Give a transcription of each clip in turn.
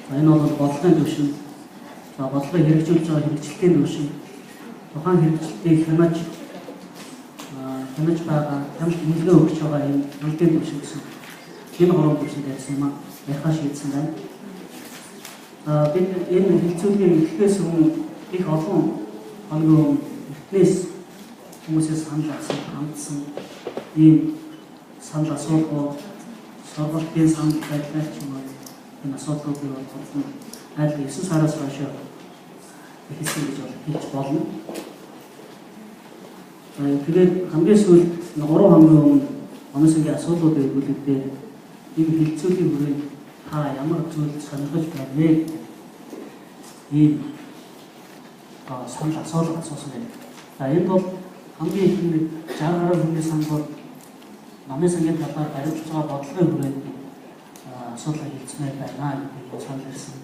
За энэ бол бодлогын түвшин. За бодлогыг хэрэгжүүлж байгаа хэрэгжилтийн түвшин. Тухайн хэрэгжилтийг хянаж байгаа хяналт нөлөө өгч байгаа энэ хяналтын түвшин гэсэн энэ гурван түвшинд ярьсан юм аа. Ярихаа шийдсэн байна. Бид энэ хилцүүлгийг эхлэхээс өмнө их олон хоногийн эртнээс хүмүүсээс санал авсан хандсан ийм санал асуулгууд сургалтын санал байдлаар ч юм уу энэ асуудлуудыг бодлоо аль 9 сараас хойш ихсэн гэж хэлж болно. Тэгээд хамгийн сүүлд 3 хоногийн өмнө Оносгийн асуудлуудыг бүлэгдээ энэ хилцүүлийн хүрээнд та ямар зүйлд сонирхож байна вэ? Ийм санал асуулга асуусан байна. За энэ бол хамгийн ихний 60 гаруй хүний санал бол намын сангийн талаар баримтж байгаа бодлогын хүрээнд асуудал хэлцмээр байна гэдэг санал ирсэн.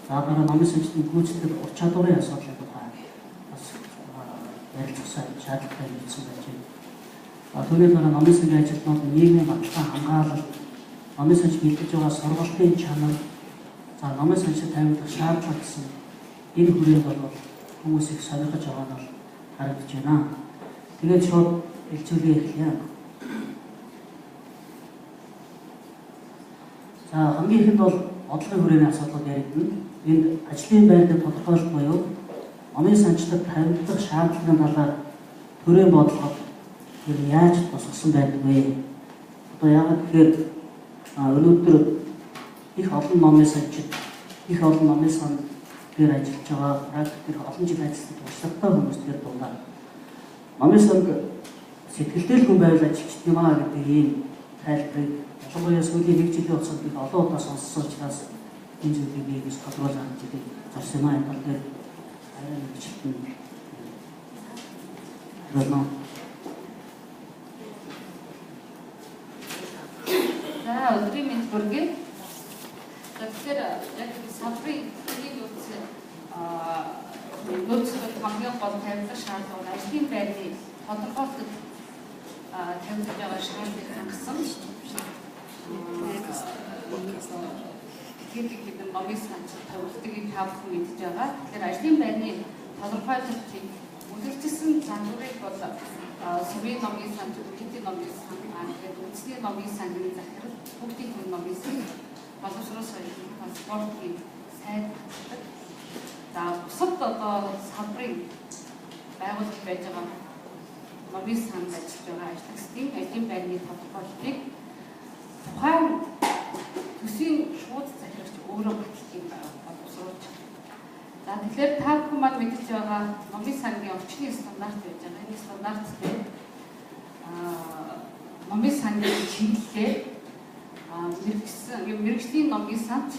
За дараа намын санчдын гүйцэтгэх ур чадварын асуудлыг бас ярилцсан шаардлагатай хэлсэн байж байна. Түүний дараа намын сангийн ажилтнууд нийгмийн баталгаа хамгаалалт, намын санч бэлдэж байгаа сургалтын чанар, за намын санчид тавигдах шаардлага гэсэн энэ хүрээнд бол хүмүүс их сонирхож байгаа нь харагдаж байна. Тэгээд шууд хэлцүүлээ эхлэе. За хамгийн ихэнд бол бодлогын хүрээний асуудлууд яригдана. Энд ажлын байрны тодорхойлолт буюу намын санчдад тавигдах шаардлагын талаар төрийн бодлого яаж тусгасан байдаг вэ? Одоо яагаад тэгэхээр өнөөдөр их олон намын санчид, их олон намын сан дээр ажиллаж байгаа практикээр олон жил ажилласан туршлагатай хүмүүс дээр дулаа. Намын санд сэтгэлдээ хүн байвал ажилчт юм аа гэдэг ийм тайлбарыг ялангуяа сүүлийн 1 жилийн хугацаанд бид олон удаа сонссон учраас энэ зүйлийг би гэж тодруулах гэдэг зорьсон юм аа. Энэ тал дээр ажилтны рано. За өдрийн мэнд хүргэе. Тэгэхээр яг салбарын нэг үйл нөөцөд хамгийн гол тавилах шаардлага ажлын байрны тодорхойлолтод тавьж байгаа шаардлагыг хангасан. Тэгэхээр намын санч тавилтыг тавьсан мэдж байгаа. Тэгэхээр ажлын байрны тодорхойлолтыг үлгэрчсэн занурыг бол Сувийн намын санч, Бүхий намын санч, Үндэсний намын сангийн захирал, Бүгдийн хүн намын санч, боловсрол соёлын спортын сайд. За бусад одоо салбарын байгууллага байж байгаа намын санд ажиллаж байгаа ажлагчдын ажлын байрны тодорхойлолтыг тухайн төсвийн шууд захирагч өөрөө баталдаг боловсруулж. За тэгэхээр та бүхэн маань мэдж байгаа намын сангийн орчны стандарт байж байгаа. Энэ стандарттэй намын сангийн чиглэлээр мэргэжлийн намын санд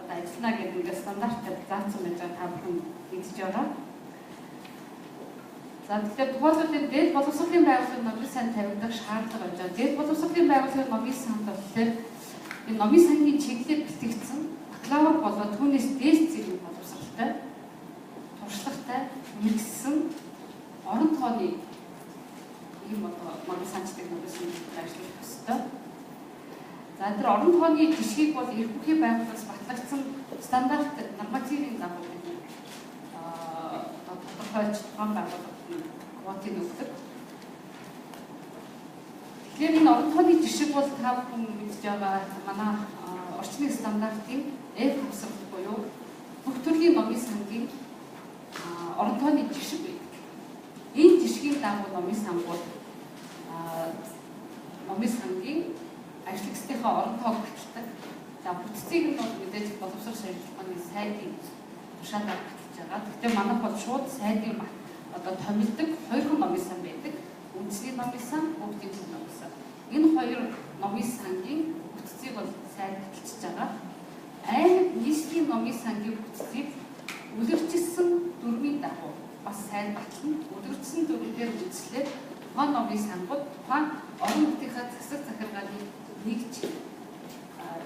ажиллана гэдэг ингээд стандартаар заасан байж байгаа та бүхэн мэдж байгаа. За тэгэхээр тухайлбал дээд боловсролын байгууллагын намын санд тавигдах шаардлага байж байгаа. Дээд боловсролын байгууллагын намын санд болохоор энэ намын сангийн чиглэлээр бэлтгэгдсэн бакалавр болоод түүнээс дээд зэргийн боловсролтой, туршлагатай, мэргэжсэн орон тооны ийм одоо намын санчдаг намын санд ажиллах ёстой. За тэр орон тооны жишгийг бол эрх бүхий байгууллагаас батлагдсан стандарт нормативын дагуу тодорхойлж тухайн байгууллага квотыг өгдөг. Тэгэхээр энэ орон тооны жишг бол та бүхэн мэдж байгаа манай орчны стандартын F-хавсрал буюу бүх төрлийн намын сангийн орон тооны жишг байдаг. Энэ жишгийн дагуу намын сан бол намын сангийн ажлагчдынхаа орон тоог баталдаг. За бүтцийг нь бол мэдээж боловсрол соёлын сайдын тушаалаар баталж байгаа. Гэхдээ манайх бол шууд сайдын одоо томилдог 2 хүн намын сан байдаг. Үндэсний намын сан, Бүгдийн хүн намын сан. Энэ 2 намын сангийн бүтцийг бол сайд баталж байгаа. Аймаг нийслэлийн намын сангийн бүтцийг үлгэрчилсэн дүрмийн дагуу бас сайд батлна. Үлгэрчилсэн дүрмээр үзлээд тухайн намын сангууд тухайн орон нутгийнхаа засаг захиргааны нэгж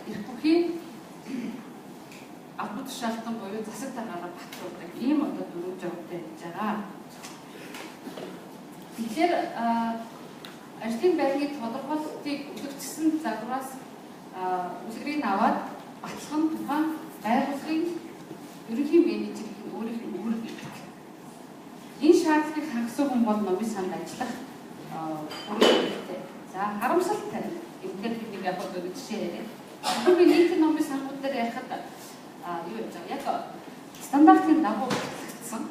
эрх бүхий албан тушаалтан буюу засаг даргаараа батлуулдаг ийм одоо дөрвөн жавтай байж байгаа. Тэгэхээр ажлын байрны тодорхойлолтыг үлгэрчилсэн загвараас үлгэрийг аваад батлах нь тухайн байгууллагын хангасан хүн бол номын санд ажиллах бүрэлдэхүүнтэй. За харамсалтай. Эндээр би нэг яг одоо жишээ яриа. Одоо би нийтийн номын сангууд дээр ярихад юу яаж яг стандартын дагуу хэрэгжсэн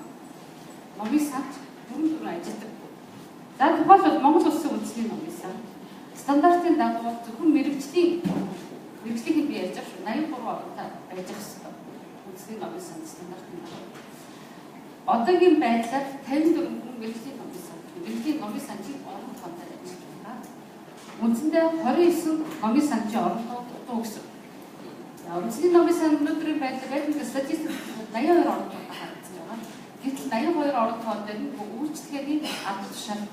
номын санд дүрм ажилладаг. За тухайлбал Монгол Улсын үндэсний номын сан стандартын дагуу зөвхөн мэрэгжлийн би ярьж байгаа шүү. 83 оронтой байж ах хэвээр. Үндэсний номын сан стандартын дагуу. Одоогийн байдлаар 54 хүн мэрэгжлийн номын санчийг орон тооноор ажиллаж байна. Үндсэндээ 29 номын санчийн орон тоон дутуу гэсэн. Үндэсний номын сан өнөөдрийн байдлаар яг статистик 82 орон тоонтой харагдсан байгаа. Гэтэл 82 орон тоон дээр үйлчлэгээний ад тушаал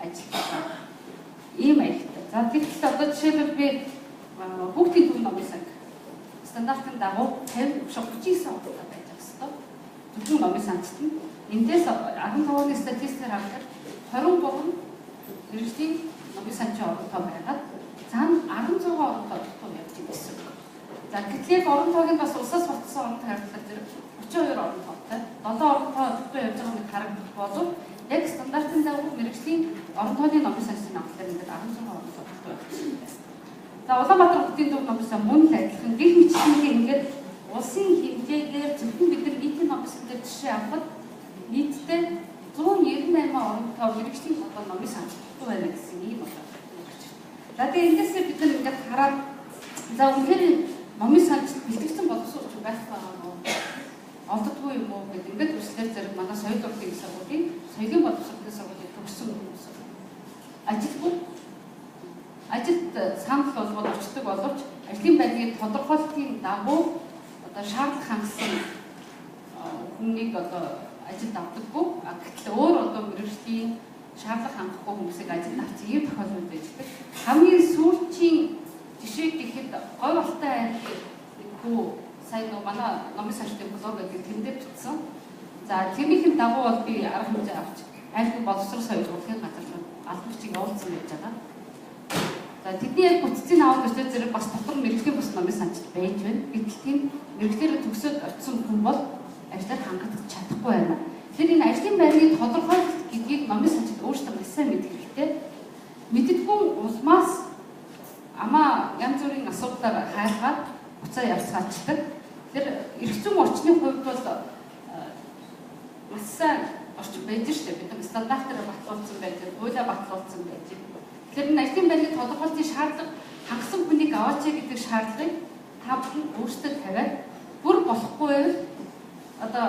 ажиллаж байгаа. Ийм аялалтай. За тэгэхээр одоо жишээлбэл би бүгдийн төв номын сан стандартын дагуу 39 орон байж байгаа хэвээр. Зөвхөн номын санчт нь эндээс 15 оны статистикээр харахад 23 мэрэгжлийн номын санчийн орон тоо байгаад цаана 16 орон тоо дутуу явж байсан. За гэтэл орон тоог нь бас усаас батсан орон тоо харьцуулахад 32 орон тоотой 7 орон тоо дутуу явж байгаа нэг харагдах болов яг стандартын дагуу мэрэгжлийн орон тооны номын санчийн авалтаар ингээд 16 орон тоо дутуу явж байсан. За Улаанбаатар хотын төв номын сан мөн л адилхан гэх мэтчлэнгээ ингээд улсын хэмжээгээр зөвхөн бид нар нийтийн номын сан дээр жишээ авахад нийтдээ 198 орон тоо мэрэгжлийн одоо номын санч дутуу байна гэсэн ийм байна. За тэгээ эндээс бид нар ингээд хараад за үнэхээр номын санч бэлтгэгдсэн боловсруулж байх байгаа нь олддгүй юм уу гэдэг ингээд үслэр зэрэг манай соёл урлагийн сургуулийн соёлын боловсруулалтын сургуулийн төгссөн хүмүүс ажилд санал болгоод очдог боловч ажлын байдлын тодорхойлолтын дагуу одоо шаардлага хангасан хүнийг одоо ажилд авдаггүй. Гэтэл өөр одоо мэрэгжлийн шаардлага хангахгүй хүмүүсийг ажилд авчих ийм тохиолдол байдаг. Хамгийн сүүлчийн жишээ гэхэд гой болтой айлхүү сайн манай номын санчдын блог гэдэг тэндээ бичсэн. За тэрнийхэн дагуу бол би арга хэмжээ авч айлхүү боловсрол соёл урлагийн газар руу албан бичиг явуулсан байж байгаа. За тэдний яг бүтцийн аваад өчтөр зэрэг бас дотор мэрэгжлийн бус номын санчд байж байна. Гэтэл тийм мэрэгчлэрээ төгсөөд очисон хүн бол ажлаар хангагдаж чадахгүй байна. Тэгэхээр энэ ажлын байрны тодорхойлолт гэдгийг номын санчд өөрсдөө маш сайн мэдэх хэрэгтэй. Мэддэггүй улмаас амаа янз бүрийн асуудлаар хайлгаад буцаа явцгаачдаг. Тэгэхээр эрх зүйн орчны хувьд бол маш сайн орчин байж штэ. Бид нар стандартаараа батлуулсан байдаг, хуулиа батлуулсан байдаг. Тэгэхээр энэ ажлын байрны тодорхойлолтын шаардлага хангасан хүнийг аваач гэдэг шаардлагыг та бүхэн өөрсдөө тавиад бүр болохгүй байвал одоо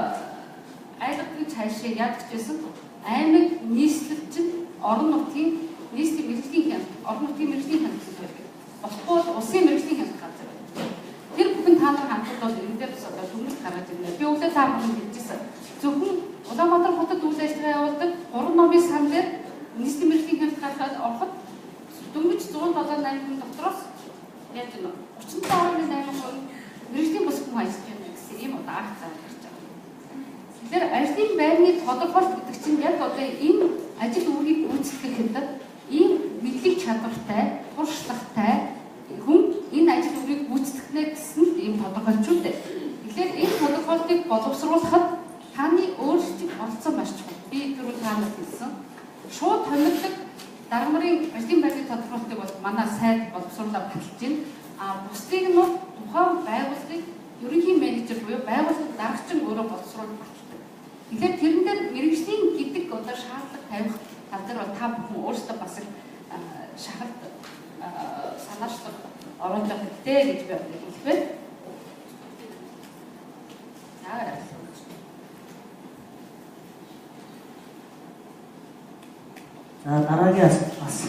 айлгын цаашаа ядаж байсан аймаг нийслэлчин орон нутгийн нийслэлийн мэрэгжлийн хяналт, орон нутгийн мэрэгжлийн хяналт байдаг. Болохгүй бол улсын мэрэгжлийн хяналт газар байдаг. Тэр бүхэн та нар хангалтад бол энэ дээр бас одоо дүгнэлт гаргаж ирнэ. Би өглөө та бүхэн хэлжсэн. Зөвхөн Улаанбаатар хотод үйл ажиллагаа явуулдаг 3 номын сан дээр нийслэлийн мэрэгжлийн хяналт гаргахад ороход дөнгөж 178 хүн дотроос яаж вэ? 37.8% мэрэгжлийн бус хүн ажиллаж байна гэсэн ийм одоо акт гарч байгаа. Тэгэхээр ажлын байрны тодорхойлолт гэдэг чинь яг одоо энэ ажил үүргийг гүйцэтгэхэд ийм мэдлэг чадвартай, туршлагатай хүн энэ ажил үүргийг гүйцэтгэнэ гэсэн ийм тодорхойлчууд дээ. Тэгэхээр энэ тодорхойлтыг боловсруулахад таны өөрсдийн оролцоо маш чухал. Би түрүү таанад хэлсэн. Шууд томилдог даргамрын ажлын байрны тодорхойлтыг бол манай сайд боловсруулаад баталж байна. Бусдыг нь тухайн байгууллагыг ерөнхий менежер буюу байгууллагын даргачин өөрөө боловсруулж баталдаг. Тэгэхээр тэрэн дээр мэрэгжлийн гэдэг одоо шаардлага тавих тал дээр бол та бүхэн өөрсдөө бас шахалт санаачлах оруулах хэрэгтэй гэж би хэлэх байна. За дараагийн бас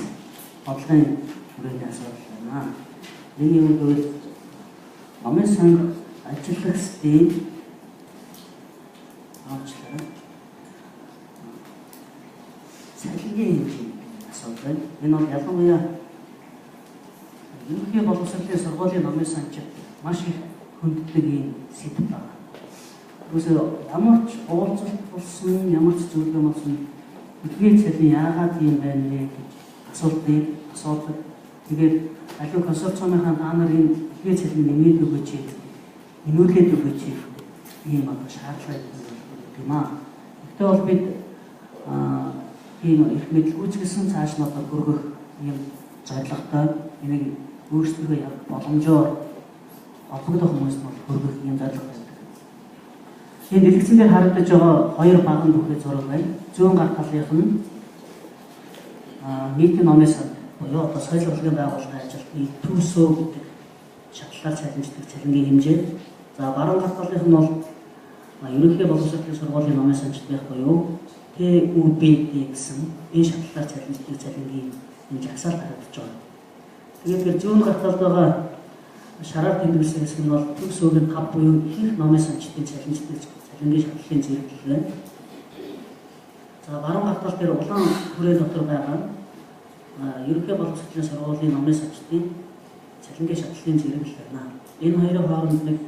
бодлогын хүрээний асуудал байна. Миний хувьд номын сан ажиллагчдын аачлаа цалингийн хэмжээ асуудал байна. Энэ бол ялангуяа ерөнхий боловсролын сургуулийн номын санч маш их хүнддэг юм сэдв байна. Үгүй ямар ч уулзалт болсон, ямар ч зүйл юм болсон эдгээр цалин яагаад юм байна вэ гэж асуудаг. Тэгээд аливаа консорциумынхаа та нарын эдгээр цалин нэмээд өгөөч, нэмүүлээд өгөөч ийм шаардлага юм аа. Гэхдээ бол бид тийм их мэдл үүсгэсэн цааш нь одоо хүргэх юм зорилготой энийг өөрсдөө яг боломжоор олбогдох хүмүүст нь хүргэх юм зорилго байдаг. Энэ дэлгэцэн дээр харагдаж байгаа хоёр баган бүхий зураг байна. Зүүн гар талынх нь нийтийн номын санд буюу одоо соёл урлагийн байгууллагын ажилтны төсөө гэдэг шатлалаар цалинждаг цалингийн хэмжээ. За баруун гар талынх нь бол ерөнхий боловсролын сургуулийн номын санчдынх буюу ТÜБД гэсэн энэ шатлалаар цалинждаг цалингийн энэ жагсаалт харагдаж байгаа. Тэгээд зүүн гар талд байгаа шараар тэмдэглэсэн хэсэг нь бол төсөөгийн 5 буюу их номын санчдын цалинждаг цалингийн шатлалын зэрэглэл байна. За баруун гар тал дээр улаан хүрээ дотор байгаа ерөнхий боловсролын сургуулийн номын санчдын цалингийн шатлалын зэрэглэл байна. Энэ хоёрын хооронд нэг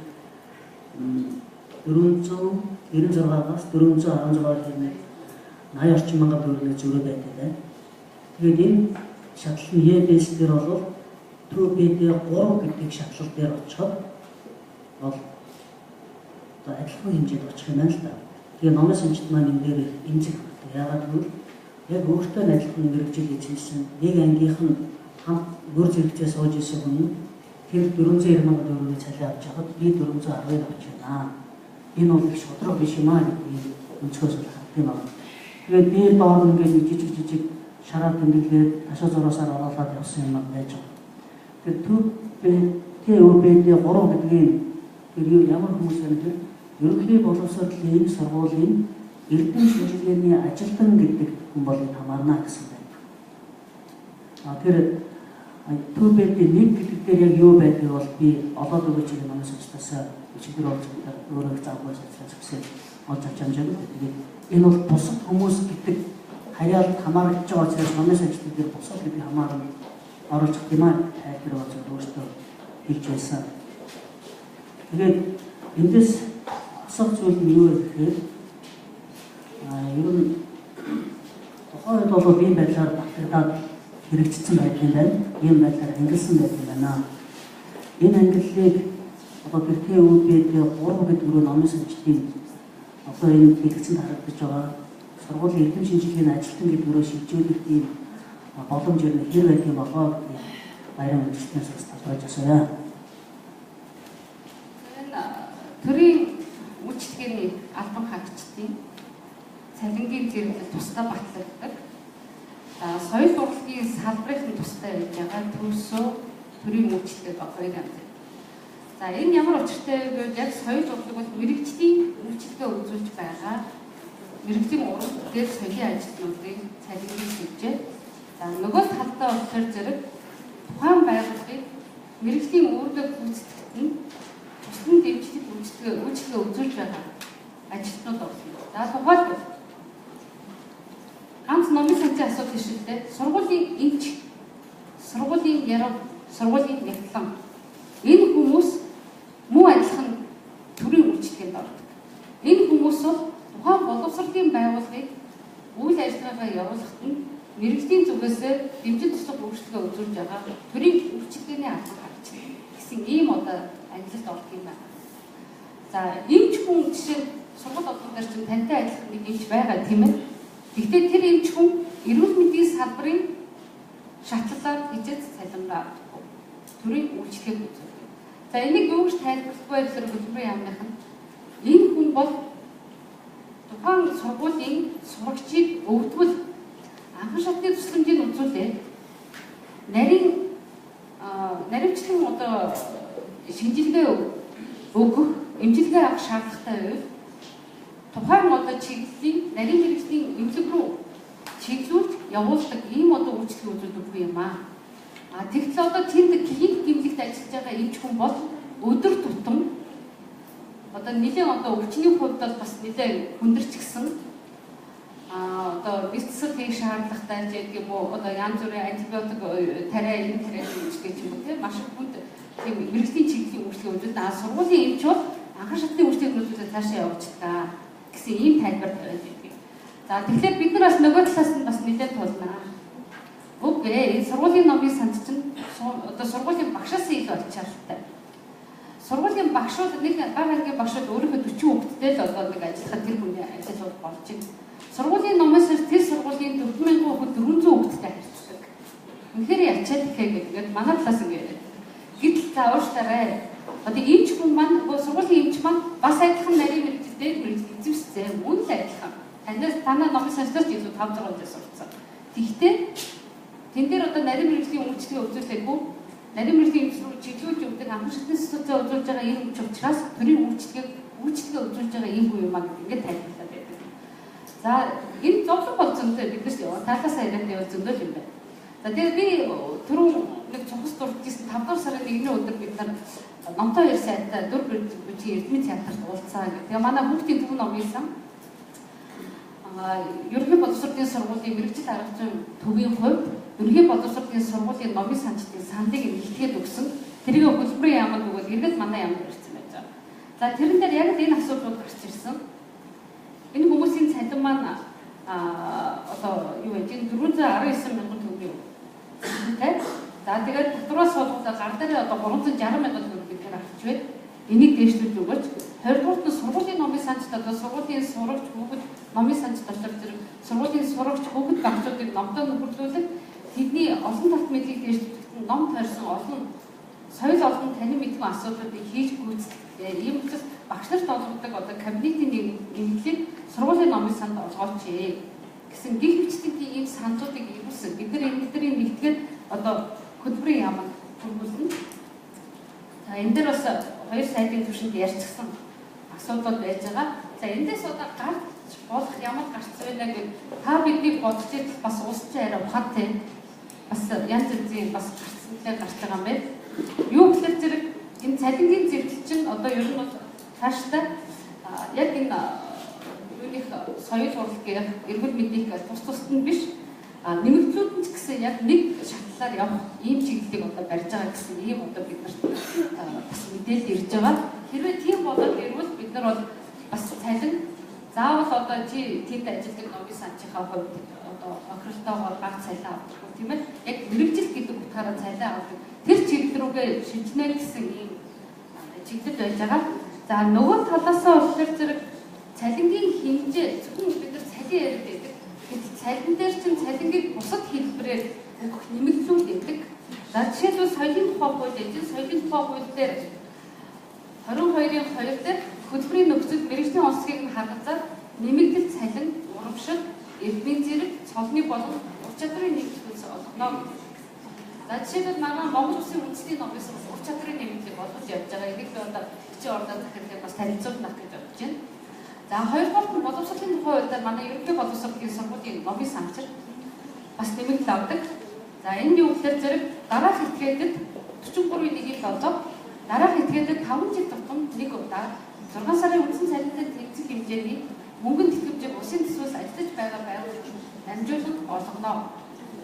496-аас 416 хэмээх 80 орчим мянган төгрөгийн зөрүү байдаг байна. Тэгээд энэ шатлал нь ЕБС дээр бол ТÜБД 3 гэдэг шатлал дээр очиход бол одоо адилхан хэмжээд очих юм байна л да. Тэгээд номын санчд маань энэ дээр эмзэг багтдаг. Яагаад гэвэл яг өөртөө адилхан мэрэгжил эзэмсэн нэг ангийнх нь хамт бүр зэрэгцээ сууж исэн хүн тэр 490 мянган төгрөгийн цалин авч байхад би 410-ыг авч байна. Энэ бол их шудраг биш юм аа гэдэг өнцгөөс харагдсан юм байна. Тэгээд дээр доор ингээд жижиг шараар тэмдэглээд ашиг зураасаар оруулаад явсан юм байж байгаа. Тэгээд ТÜБД 3 гэдгийг тэр ямар хүмүүс вэ гэхээр ерөнхий боловсролын сургуулийн эрдэм шинжилгээний ажилтан гэдэг хүн болыг хамаарна гэсэн байна. Тэр ТÜБД 1 гэдэг дээр яг юу байдгийг бол би олоод өгөөч гэдэг номын санчтаас өчигдөр өөрөө заавал зөвсөж олж авч амжаагүй. Тэгээд энэ бол бусад хүмүүс гэдэг хаяалт хамаарч байгаа учраас номын санчтын дээр бусад гэдэг хамаарна оруулах юм аа тайлбар болж өөртөө хэлж байсан. Тэгээд эндээс асуух зүйл нь юу вэ гэхээр ер нь тухайд бол ийм байдлаар батлагдаад хэрэгжсэн байдаг юм байна. Ийм байдлаар ангилсан байдаг юм байна. Энэ ангиллыг одоо тэр ТÜБД 3 гэдэг рүү номын санчдын одоо энэ дэлгэцэнд харагдаж байгаа сургуулийн эрдэм шинжилгээний ажилтан гэдэг рүү шилжүүлэх ийм боломж ер нь хэр байдаг болоо гэдэг баярын үйлчлэнээс бас талбайж асууя. Төрийн үйлчлэгээний албан хаагчдын цалингийн зэрэглэл тусдаа батлагддаг. Соёл урлагийн салбарын тусдаа байж байгаа төсөө төрийн үйлчлэгээ хоёр юм. За энэ ямар учиртай вэ гэвэл яг соёл урлаг бол мэрэгжлийн үйлчлэгээ үзүүлж байгаа мэрэгжлийн урлагт дээр соёлын ажилтнуудын цалингийн хэмжээ. За нөгөө талдаа болохоор зэрэг тухайн байгууллагыг мэрэгжлийн үүргээ гүйцэтгэхэд нь туслан дэмжлэг үйлчлэгээ үзүүлж байгаа ажилтнууд байна. За тухайлбал ганц номын санчийн асуудал шилдэг. Сургуулийн эмч, сургуулийн яруу, сургуулийн нятлан энэ хүмүүс муу адилхан төрийн үйлчлэгээнд ордог. Энэ хүмүүс бол тухайн боловсролын байгууллагыг үйл ажиллагаагаа явуулахад нь мэрэгжлийн зүгээс дэмжин туслах үйлчлэгээ үзүүлж байгаа төрийн үйлчлэгээний албан хаагч гэсэн ийм одоо ангилалд ордог юм байна. За эмч хүн жишээ сургууль одноор чинь тантай адилхан нэг эмч байгаа тийм ээ. Гэхдээ тэр эмч хүн эрүүл мэндийн салбарын шатлалаар хичээж цалингаа авдаг. Төрийн үйлчлэгийг үзүүлдэг. За энийг юу гэж тайлбарлахгүй гэхээр хөтөлбөрийн яамных нь энэ хүн бол тухайн сургуулийн сурагчийг өвдгөл анхан шатны тусламжийг үзүүлээд наривчлан одоо шинжилгээ өгөх, эмчилгээ авах шаардлагатай байв. Тухайн одоо чиглэлийн нарийн хэрэгслийн эмнэлэг рүү чиглүүлж явуулдаг ийм одоо үйлчлэг үзүүлдэг юм аа. Тэгтэл одоо тэнд клиник гэмлэгт ажиллаж байгаа эмч хүн бол өдөр тутам одоо нэлээд одоо өвчний хувьд бол бас нэлээд хүндэрч гисэн одоо бэлтгэл хийх шаардлагатай гэдэг юм уу одоо янз бүрийн антибиотик тариа энэ тариа гэж юм уу тийм маш хүнд тийм мэрэгжлийн чиглэлийн үйлчлэг үзүүлдэг. Сургуулийн эмч бол анхан шатны үйлчлэгнүүдээс цаашаа явуулдаг гэсэн ийм тайлбар тавиад байдаг. За тэгэхээр бид нар бас нөгөө талаас нь бас нэлээд тулнаа. Үгүй ээ сургуулийн номын санд чинь одоо сургуулийн багшаас илүү олж чадaltaй. Сургуулийн багшууд нэг бага ангийн багшууд өөрийнхөө 40 хүүхэдтэй л одоо нэг ажиллахад тэр хүний ажил болж байна. Сургуулийн номын санд тэр сургуулийн 4400 хүүхэдтэй харьцдаг. Үнэхээр ячаад ихэ гэдэг манай талаас ингээд. Гэтэл та уушлаарай. Одоо эмч хүн маань сургуулийн эмч маань бас адилхан нарийн мэрэгчлээ мэрэгчл эзэмшсэн. Мөн л адилхан. Танаа номын санслаач илүү 5-6 жил сурцсан. Тэгвэл тэн дээр одоо нарийн мэрэгжлийн үйлчлэгээ үзүүлээгүй. Нарийн мэрэгжлийн эмчилгээ чиглүүлж өгдөг амхан шатны социал үзүүлж байгаа энэ хүч учраас төрийн үйлчлэгээ үзүүлж байгаа энэ хүн юм аа гэдэг ингээд тайлбарлаад байдаг. За энэ зовлон болцсонтой бид нар таалаас яриад явж зөндөл юм байна. За тэгээд би түрүү нэг цогц дурдсан 5 дугаар сарын 1-ний өдөр бид нар номтой хоёр сайтай дүр бүжгийн эрдмийн театрт уулзсан гэх. Тэгээ манай хүүхдийн төв ном ийсэн. Ерөнхий боловсролын сургуулийн мэрэгжил арга зүйн төвийн хувьд ерөнхий боловсролын сургуулийн номын санчдын сандыг илтгэхэд өгсөн. Тэрийг хөлбөрийн яамд өгөөд эргээд манай яамд ирсэн байж байгаа. За тэрэн дээр яг энэ асуудлууд гарч ирсэн. Энэ хүмүүсийн цалин маань одоо юу вэ? 419 мянган төгрөг. Тэ? За тэгээд татвараас бодоход гар дээр одоо 360 мянган төгрөг бид нар авч байна. Энийг дээшлүүлж өгөөч. 20-р нь сургуулийн номын санчд одоо сургуулийн сурагч хүүхэд номын санчд дотор зэрэг сургуулийн сурагч хүүхэд багцуудыг номтой нөхөрлүүлэх тэдний олон талт мэдлэг дээшлүүлэх ном тойрсон олон соёл олон танин мэдгүй асуудлуудыг хийж гүйцэтгэх ийм учраас багш нарт олгодог одоо кабинетийн нэмэлтийг сургуулийн номын санд олгооч гэсэн гих мэтлэгийн ийм сандуудыг ирүүлсэн. Бид нар эндэрийн нэгтгэл одоо хөтөлбөрийн яамд хөрвүүлнэ. За энэ дээр бас хоёр сайдын түвшинд ярьчихсан асуудал байж байгаа. За эндээс одоо гарч болох ямар гарцсан вэ гэж та бидний бодож идэл бас уусч арай ухаатай бас янз бүрийн бас гарцлаа гарч байгаа юм байна. Юу гэхээр зэрэг энэ цалингийн зэрэгэл чинь одоо ер нь бол цаашдаа яг энэ юуных соёл урлагийн эрүүл мэндийг тус тусад нь биш нэмэгдлүүд нь ч гэсэн яг нэг шатлалаар явах ийм чиглэлийг одоо барьж байгаа гэсэн ийм одоо бид нарт бас мэдээлэл ирж байгаа. Хэрвээ тийм болоод ирвэл бид нар бол бас цалин заавал одоо тэнд ажилладаг номын санчийнхаа хувьд одоо охиролтойгоор баг цалин авдаг тийм ээ. Яг мэрэгжил гэдэг утгаараа цалин авдаг. Тэр чиглэл рүүгээ шилжнэ гэсэн ийм чиглэл байж байгаа. За нөгөө талаасаа болохоор зэрэг цалингийн хэмжээ зөвхөн бид нар цалин яриад байдаг. Цалин дээр чинь цалингийг бусад хэлбэрээр өгөх нэмэгдлүүд байдаг. За жишээлбэл соёлын тухай хууль эзэн соёлын тухай хууль дээр 22-ийн 2 дээр хөтөлбөрийн нөхцөл мэргэжлийн онцлогийг нь харгалзаад нэмэгдэл цалин, урамшил, эрдмийн зэрэг, цолны болон ур чадрын нэмэгдэлс олгоно. За жишээлбэл манай Монгол Улсын үндэсний номын ур чадрын нэмэгдлийг олгож явж байгаа. Энийг би одоо бичиг ордоор захирлыг бас танилцуулах гэж бодож байна. За хоёрдугаар нь боловсролын тухай хуулиар манай ерөнхий боловсролын сургуулийн номын санчид бас нэмэгдэл авдаг. За энэ юу гэхээр зэрэг дараах этгээдэд 43.17 дараах этгээдэд 5 жил тутам нэг удаа 6 сарын үндсэн цалинтай тэнцэх хэмжээний мөнгөнд тэтгэвчийг улсын төсвөөс ажиллаж байгаа байгууллагч амжуулан олгоно.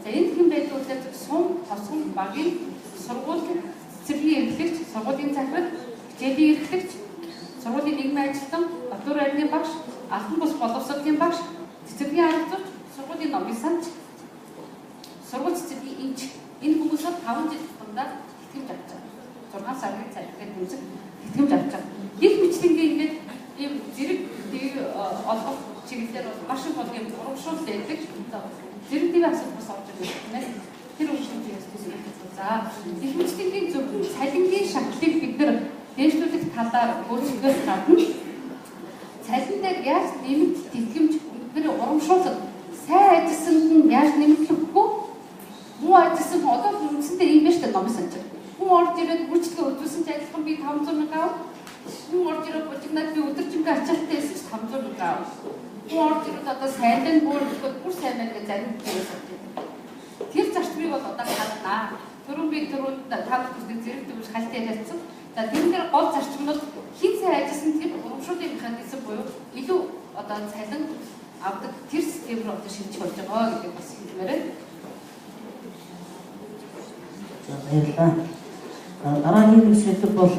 За энэ хэм байдлууд дээр сум, тосгон, багийн сургуулийн цэцэрлэгийн эрхлэгч, сургуулийн захирал, хичээлийн эрхлэгч, сургуулийн нийгмийн ажилтан, дотор байрны багш, албан бус боловсролын багш, цэцэрлэгийн арга зүйч, сургуулийн номын санч, сургууль цэцэрлэгийн эмч энэ хүмүүсээр 5 жил тутамдаа тэтгэвч авч байгаа. 6 сарын цалинтай тэмцэх тэтгэвч авч байгаа. Гэх мэтлэнгээ ингээд ийм зэрэг олгох чиглэлээр бол маш их бол ийм урамшуул байдаг. Зэрэг тийм асуудал бас орж ирж байна. Тэр үйлчлэгч ястсан юм. За гэх мэтлэнгийн зөвхөн цалингийн шатлыг бид нар дээшлүүлэх талаар өөрчлөхөөс гадна цалин дээр яаж нэмэгдэл тэтгэвч өндөр урамшуулал сайн ажилласанд нь яаж нэмэгдлэхгүй муу ажилласан одоо үндсэндээ ийм байж та номын санчаа. Хүн орж ирээд үйлчлэгээ үзүүлсэн ч адилхан би 500 мянга авах. Хүн орж ирээд бужигнаад би өдөржингөө ачаалттай байсан ч 500 мянга авах. Хүн орж ирээд одоо сайдан бүр сайн байна гэж зарим хүмүүс байна. Тэр зарчмыг бол одоо хаднаа. Түрүүн би таад бүсний зэрэг төвш хальтаа яриадсан. За тэр дээр гол зарчим нь хин сайн ажилласан тэр урамшууллын механизм буюу илүү одоо цалин авдаг тэр систем рүү одоо шинжих болж байгаа гэдэг бас хэлмээр. За баярлалаа. Дараагийн нэг сэдв бол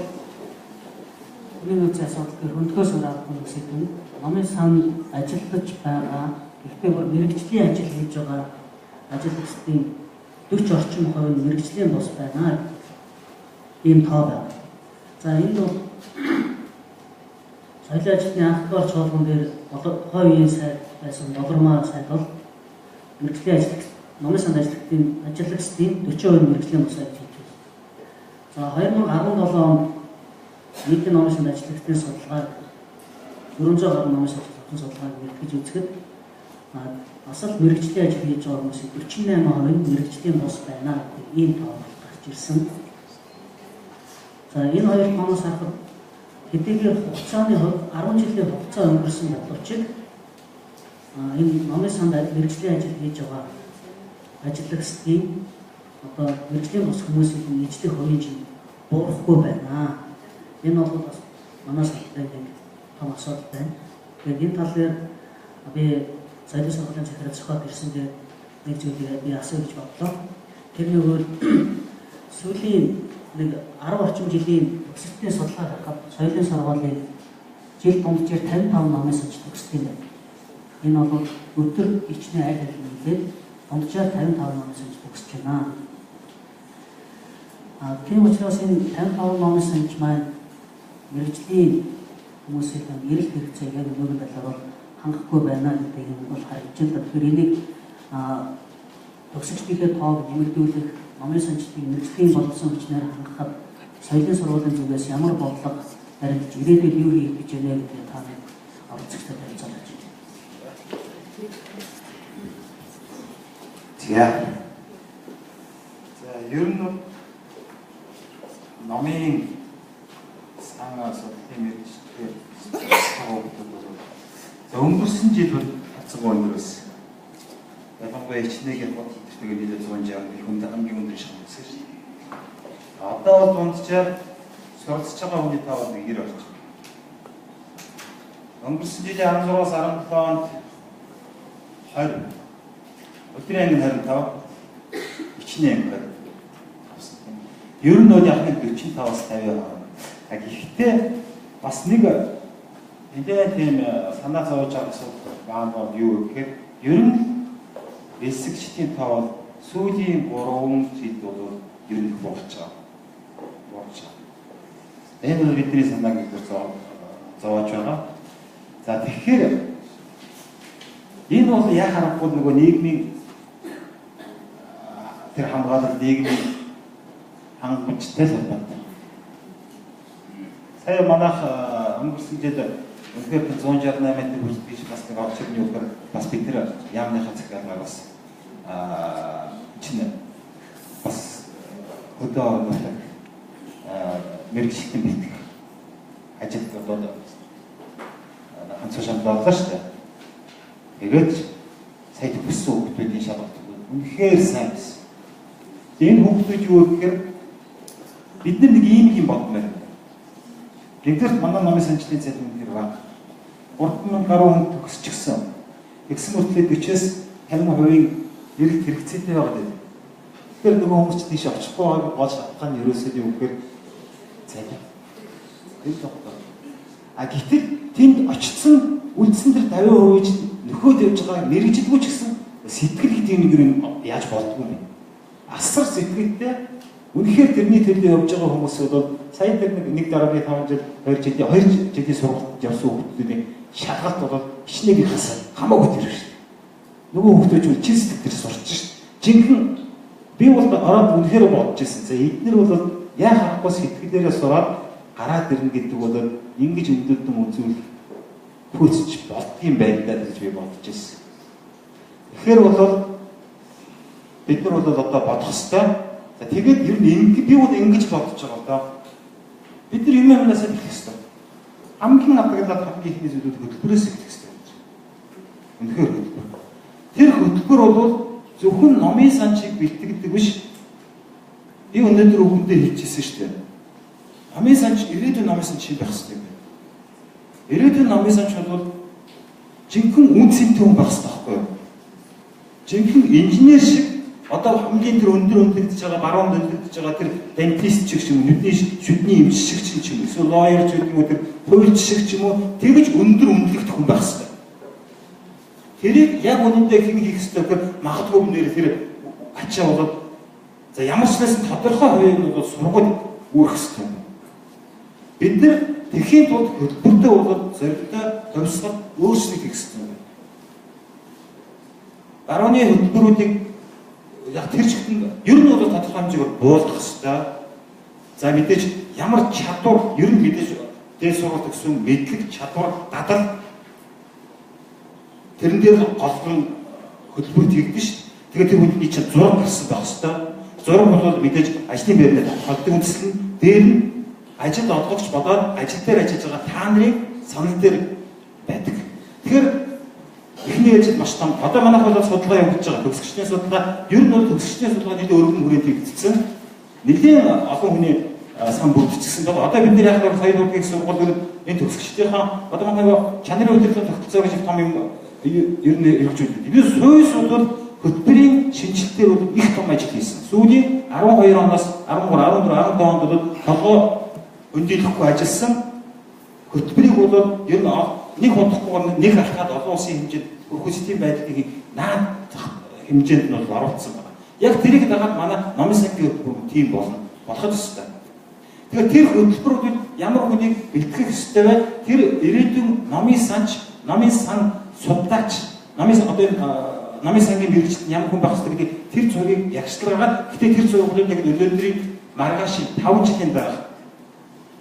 энэ үеийн асуудал хөндлөхөөс ураад нэг сэдв нь номын сан ажиллаж байгаа. Гэхдээ мэрэгжлийн ажил хийж байгаа ажилчдын 40 орчим хувь нь мэрэгжлийн бос байна. Ийм тоо байна. За энэ бол соёлын ажилтны анхдугаар чуулган дээр тухайн үеийн сайд байсан болормоо сайд бол мэргэжлийн ажил номын санд ажиллагчдын 40% мэргэжлийн бусаа гэж хэлж байна. За 2017 онд нийтийн номын санд ажиллагчдын судалгаар 400 гаруй номын санд судалгааг бэлтгэж үзэхэд асал мэргэжлийн ажил хийж байгаа хүмүүсийн 48% мэргэжлийн бус байна гэдэг ийм тоо гарч ирсэн. За энэ хоёр тооноос харахад хэдийгээр хугацааны хувьд 10 жилийн хугацаа өнгөрсөн боловч энэ номын санд мэргэжлийн ажил хийж байгаа ажиллагчдын одоо мэргэжлийн бус хүмүүсийн эзлэх хувийн чинь буурахгүй байна. Энэ бол бас манай салбарын нэг том асуудал байна. Тэгээд энэ тал дээр би соёлын сургуулийн захирал зохиод ирсэндээ нэг зүйлийг би асууя гэж бодлоо. Тэр нь өөр сүүлийн нэг 10 орчим жилийн өсөлтийн судалгаа харахад соёлын сургуулийн жил дунджаар 55 номын санд төгсдөг юм байна. Энэ бол өдөр ичнээ аль аль нэлээд дунджаар 55 номын санд төгсөж байна. Тийм учраас энэ 55 номын санд маань мэргэжлийн хүмүүсийн эрэл хэрэгцээг яг нөгөө талаар хангахгүй байна гэдэг юм бол харагдаж байна. Тэгэхээр энийг төгсөгчдийн тоог нэмэгдүүлэх, номын санчдын мэргэжлийн боловсон хүчнээр хангахад соёлын сургуулийн зүгээс ямар бодлого баримтж ирээдүйд юу хийх гэж байна гэдгийг та нэг оролцогчдод хэлцүүлж байна. За ер нь номын санаа судлалын мэргэжлэр өнгөрсөн жил хацгаа өнөрөөс ялангуяа хичнээн бодлого тэгээд нийлээд 160 их хүнд хамгийн өндөр шахсан шүү дээ. Одоо бол дунджаар суралцж байгаа хүний тоо 90 болж байна. Өнгөрсөн жилийн 16-аас 17 онд 20 өдрийн анги 25 хичнээн байна. Ер нь бол яг нэг 45-аас 50 гэхдээ бас нэг энэ тийм санаа зовж байгаа асуудал байгаа юу гэхээр ер нь эсэгчдийн тоо сүүлийн 3 жил бол ер нь буурч байгаа. Энэ бол бидний санааг зовж байгаа. За тэгэхээр энэ бол яа харахгүй нөгөө нийгмийн тэр хамгаалал нийгмийн хангамжтай л байна. Сая манайх өнгөрсөн жил үнэхээр 168-д хүрч бас нэг орчны үгээр бас бид нэр яамныхаа захиалгаар бас чинь бас өдөө орнолог мэргэжлийн бэлтгэх ажил болоод ханцуушаан боллоо шүү дээ. Тэгээд сая төгссөн хүмүүсийн шалгалт үнэхээр сайн байсан. Энэ хүмүүс юу гэхээр бид нэг ийм бодмоор. Гэвч манай номын санчлын цалин үнэхээр бага. 3000 гаруй хүн төгсчихсэн. Тэгсэн мөртлөө 40-с 50% эрэлт хэрэгцээтэй байгаа гэдэг. Тэгэхээр нөгөө хүмүүс ч тийш очихгүй байгааг гол шалтгаан нь ерөөсөө юу гэхээр цалин. Энэ тогтоо. Гэтэл тэнд очсон үлдсэн тэр 50% чинь нөхөд явж байгаа мэрэгжилгүй ч гэсэн сэтгэл их тийм нэг юм яаж болдгоо юм. Асар сэтгэлтэй үнэхээр тэрний төлөө явж байгаа хүмүүс бол сая тэр нэг дараагийн 5 жил 2 жилийн сургуульд явсан хүмүүсийн шалгалт бол хичнээн хасаа хамаагүй тэр шүү дээ. Нөгөө хүмүүс ч чин сэтгэл дээр сурч шүү дээ. Жинхэнэ би бол ороод үнэхээр бодож ирсэн. За эдгээр бол яа харахгүй сэтгэлээрээ сураад гараад ирнэ гэдэг бол ингэж өдөртөн үзүүл пүлсч болдгийм байна гэж би бодож ирсэн. Тэгэхээр бол бид нар бол одоо бодох ёстой. За тэгээд ер нь би бол ингэж бодож байгаа даа. Бид нар юмнаас хэлэх ёстой. Хамгийн апгаалаад хамгийн ихний зүйлүүд хөтөлбөрөөс эхлэх ёстой. Үнэхээр хөтөлбөр. Тэр хөтөлбөр бол зөвхөн номын санчийг бэлтгэдэг биш. Би өнөөдөр өгөндөө хэлчихсэн шүү дээ. Номын санч ирээдүйн номын санч байх ёстой юм. Ирээдүйн номын санч бол жинхэнэ үн цэнтэй хүн байх ёстой байхгүй юу? Жинхэнэ инженер шиг одоо хамгийн тэр өндөр өндөрлөж байгаа, баруун өндөрлөж байгаа тэр дентист шиг юм, нүдний шүдний эмч шиг ч юм уу, эсвэл лойер ч гэдэг юм уу, тэр хуульч шиг ч юм уу, тэгж өндөр өндөрлөх хүн байх ёстой. Тэрийг яг үнэндээ хэн хийх ёстой гэхээр магадгүй нэр тэр ачаа болоод за ямар ч нэс тодорхой хувийн бол сургууль үүрэх ёстой. Бид нар тэрхийн тулд хөтөлбөртэй болоод зорилттой томсгол өөрчлөлт хийх ёстой. барууны хөтөлбөрүүдийг яг тэр чигтэн ер нь бол тодорхой хэмжээгээр буулгах хэрэгтэй. За мэдээж ямар чадвар ер нь мэдээж дээд сургалт гэсэн мэдлэг чадвар дадал тэрэн дээр голлон хөтөлбөр хийгдэн шүү дээ. Тэгээд тэр хүний чинь зураг гарсан байх хэрэгтэй. Зураг бол мэдээж ажлын байранд тодорхойлдог үндэслэл нь дээр нь ажилд олгогч бодоод ажил дээр ажиллаж байгаа та нарын санал дээр байдаг. Тэгэхээр эхний ажил маш том. Одоо манайх бол судалгаа явуулж байгаа. Төгсгчний судалгаа ер нь бол төгсгчний судалгаа нэлээд өргөн хүрээнд хийгдсэн. Нэлийн олон хүний сан бүрдчихсэн бол одоо бид нар яг нэг хоёр удаагийн сургуулиуд энэ төгсгчдийнхаа одоо манайх чанарын удирдлага тогтолцоо гэж том юм ер нь хэрэгжүүлдэг. Би сууйсууд бол хөтөлбөрийн шинжилтээр бол их том ажил хийсэн. Сүүлийн 12 оноос 13, 14, 15 онд бол толгой өндөлөхгүй ажилласан. Хөтөлбөрийг бол ер нь нэг удахгүй нэг алхаад олон улсын хэмжээнд хөрхөс тийм байдлыг наад хэмжээнд нь бол оруулсан байна. Яг тэрийг дагаад манай номын сангийн хөтөлбөр тийм болно. Болох ёстой. Тэгэхээр тэр хөтөлбөрүүд ямар хүнийг бэлтгэх ёстой вэ? Тэр ирээдүйн номын сан судлаач, номын сангийн мэрэгчлэн ямар хүн байх ёстой гэдэг тэр зургийг ягшлаагаад гэтээ тэр зургийг яг өнөөдрийн маргааш 5 жилийн дараа